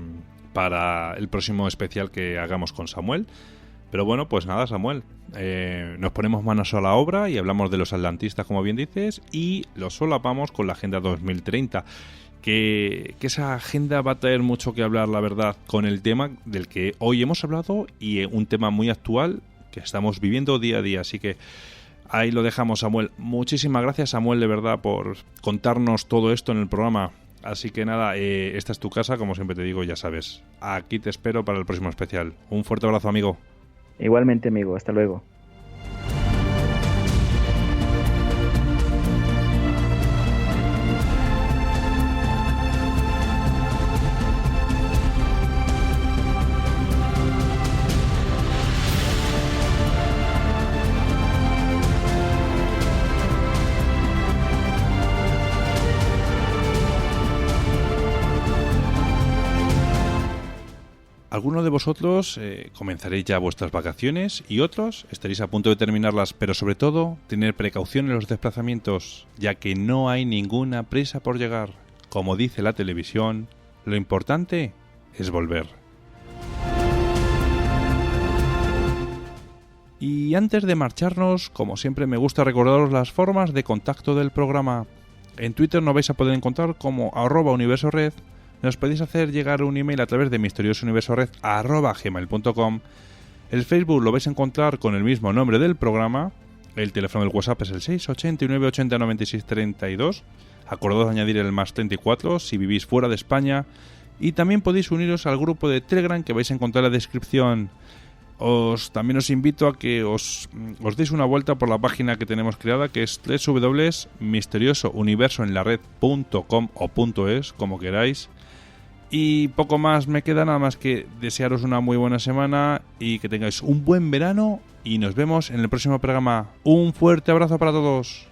el próximo especial que hagamos con Samuel. Pero bueno, pues nada, Samuel, nos ponemos manos a la obra y hablamos de los atlantistas, como bien dices, y lo solapamos con la Agenda 2030, que esa agenda va a traer mucho que hablar, la verdad, con el tema del que hoy hemos hablado y un tema muy actual que estamos viviendo día a día, así que ahí lo dejamos, Samuel. Muchísimas gracias, Samuel, de verdad, por contarnos todo esto en el programa. Así que nada, esta es tu casa, como siempre te digo, ya sabes. Aquí te espero para el próximo especial. Un fuerte abrazo, amigo. Igualmente, amigo. Hasta luego. Algunos de vosotros comenzaréis ya vuestras vacaciones y otros estaréis a punto de terminarlas, pero sobre todo tener precaución en los desplazamientos, ya que no hay ninguna prisa por llegar. Como dice la televisión, lo importante es volver. Y antes de marcharnos, como siempre me gusta recordaros las formas de contacto del programa. En Twitter nos vais a poder encontrar como @universored. Nos podéis hacer llegar un email a través de misteriosouniversored@gmail.com. El Facebook lo vais a encontrar con el mismo nombre del programa. El teléfono del WhatsApp es el 689 80 96 32. Acordaos de añadir el más 34 si vivís fuera de España. Y también podéis uniros al grupo de Telegram que vais a encontrar en la descripción. También os invito a que os deis una vuelta por la página que tenemos creada, que es www.misteriosouniversoenlared.com o .es, como queráis. Y poco más me queda, nada más que desearos una muy buena semana y que tengáis un buen verano y nos vemos en el próximo programa. Un fuerte abrazo para todos.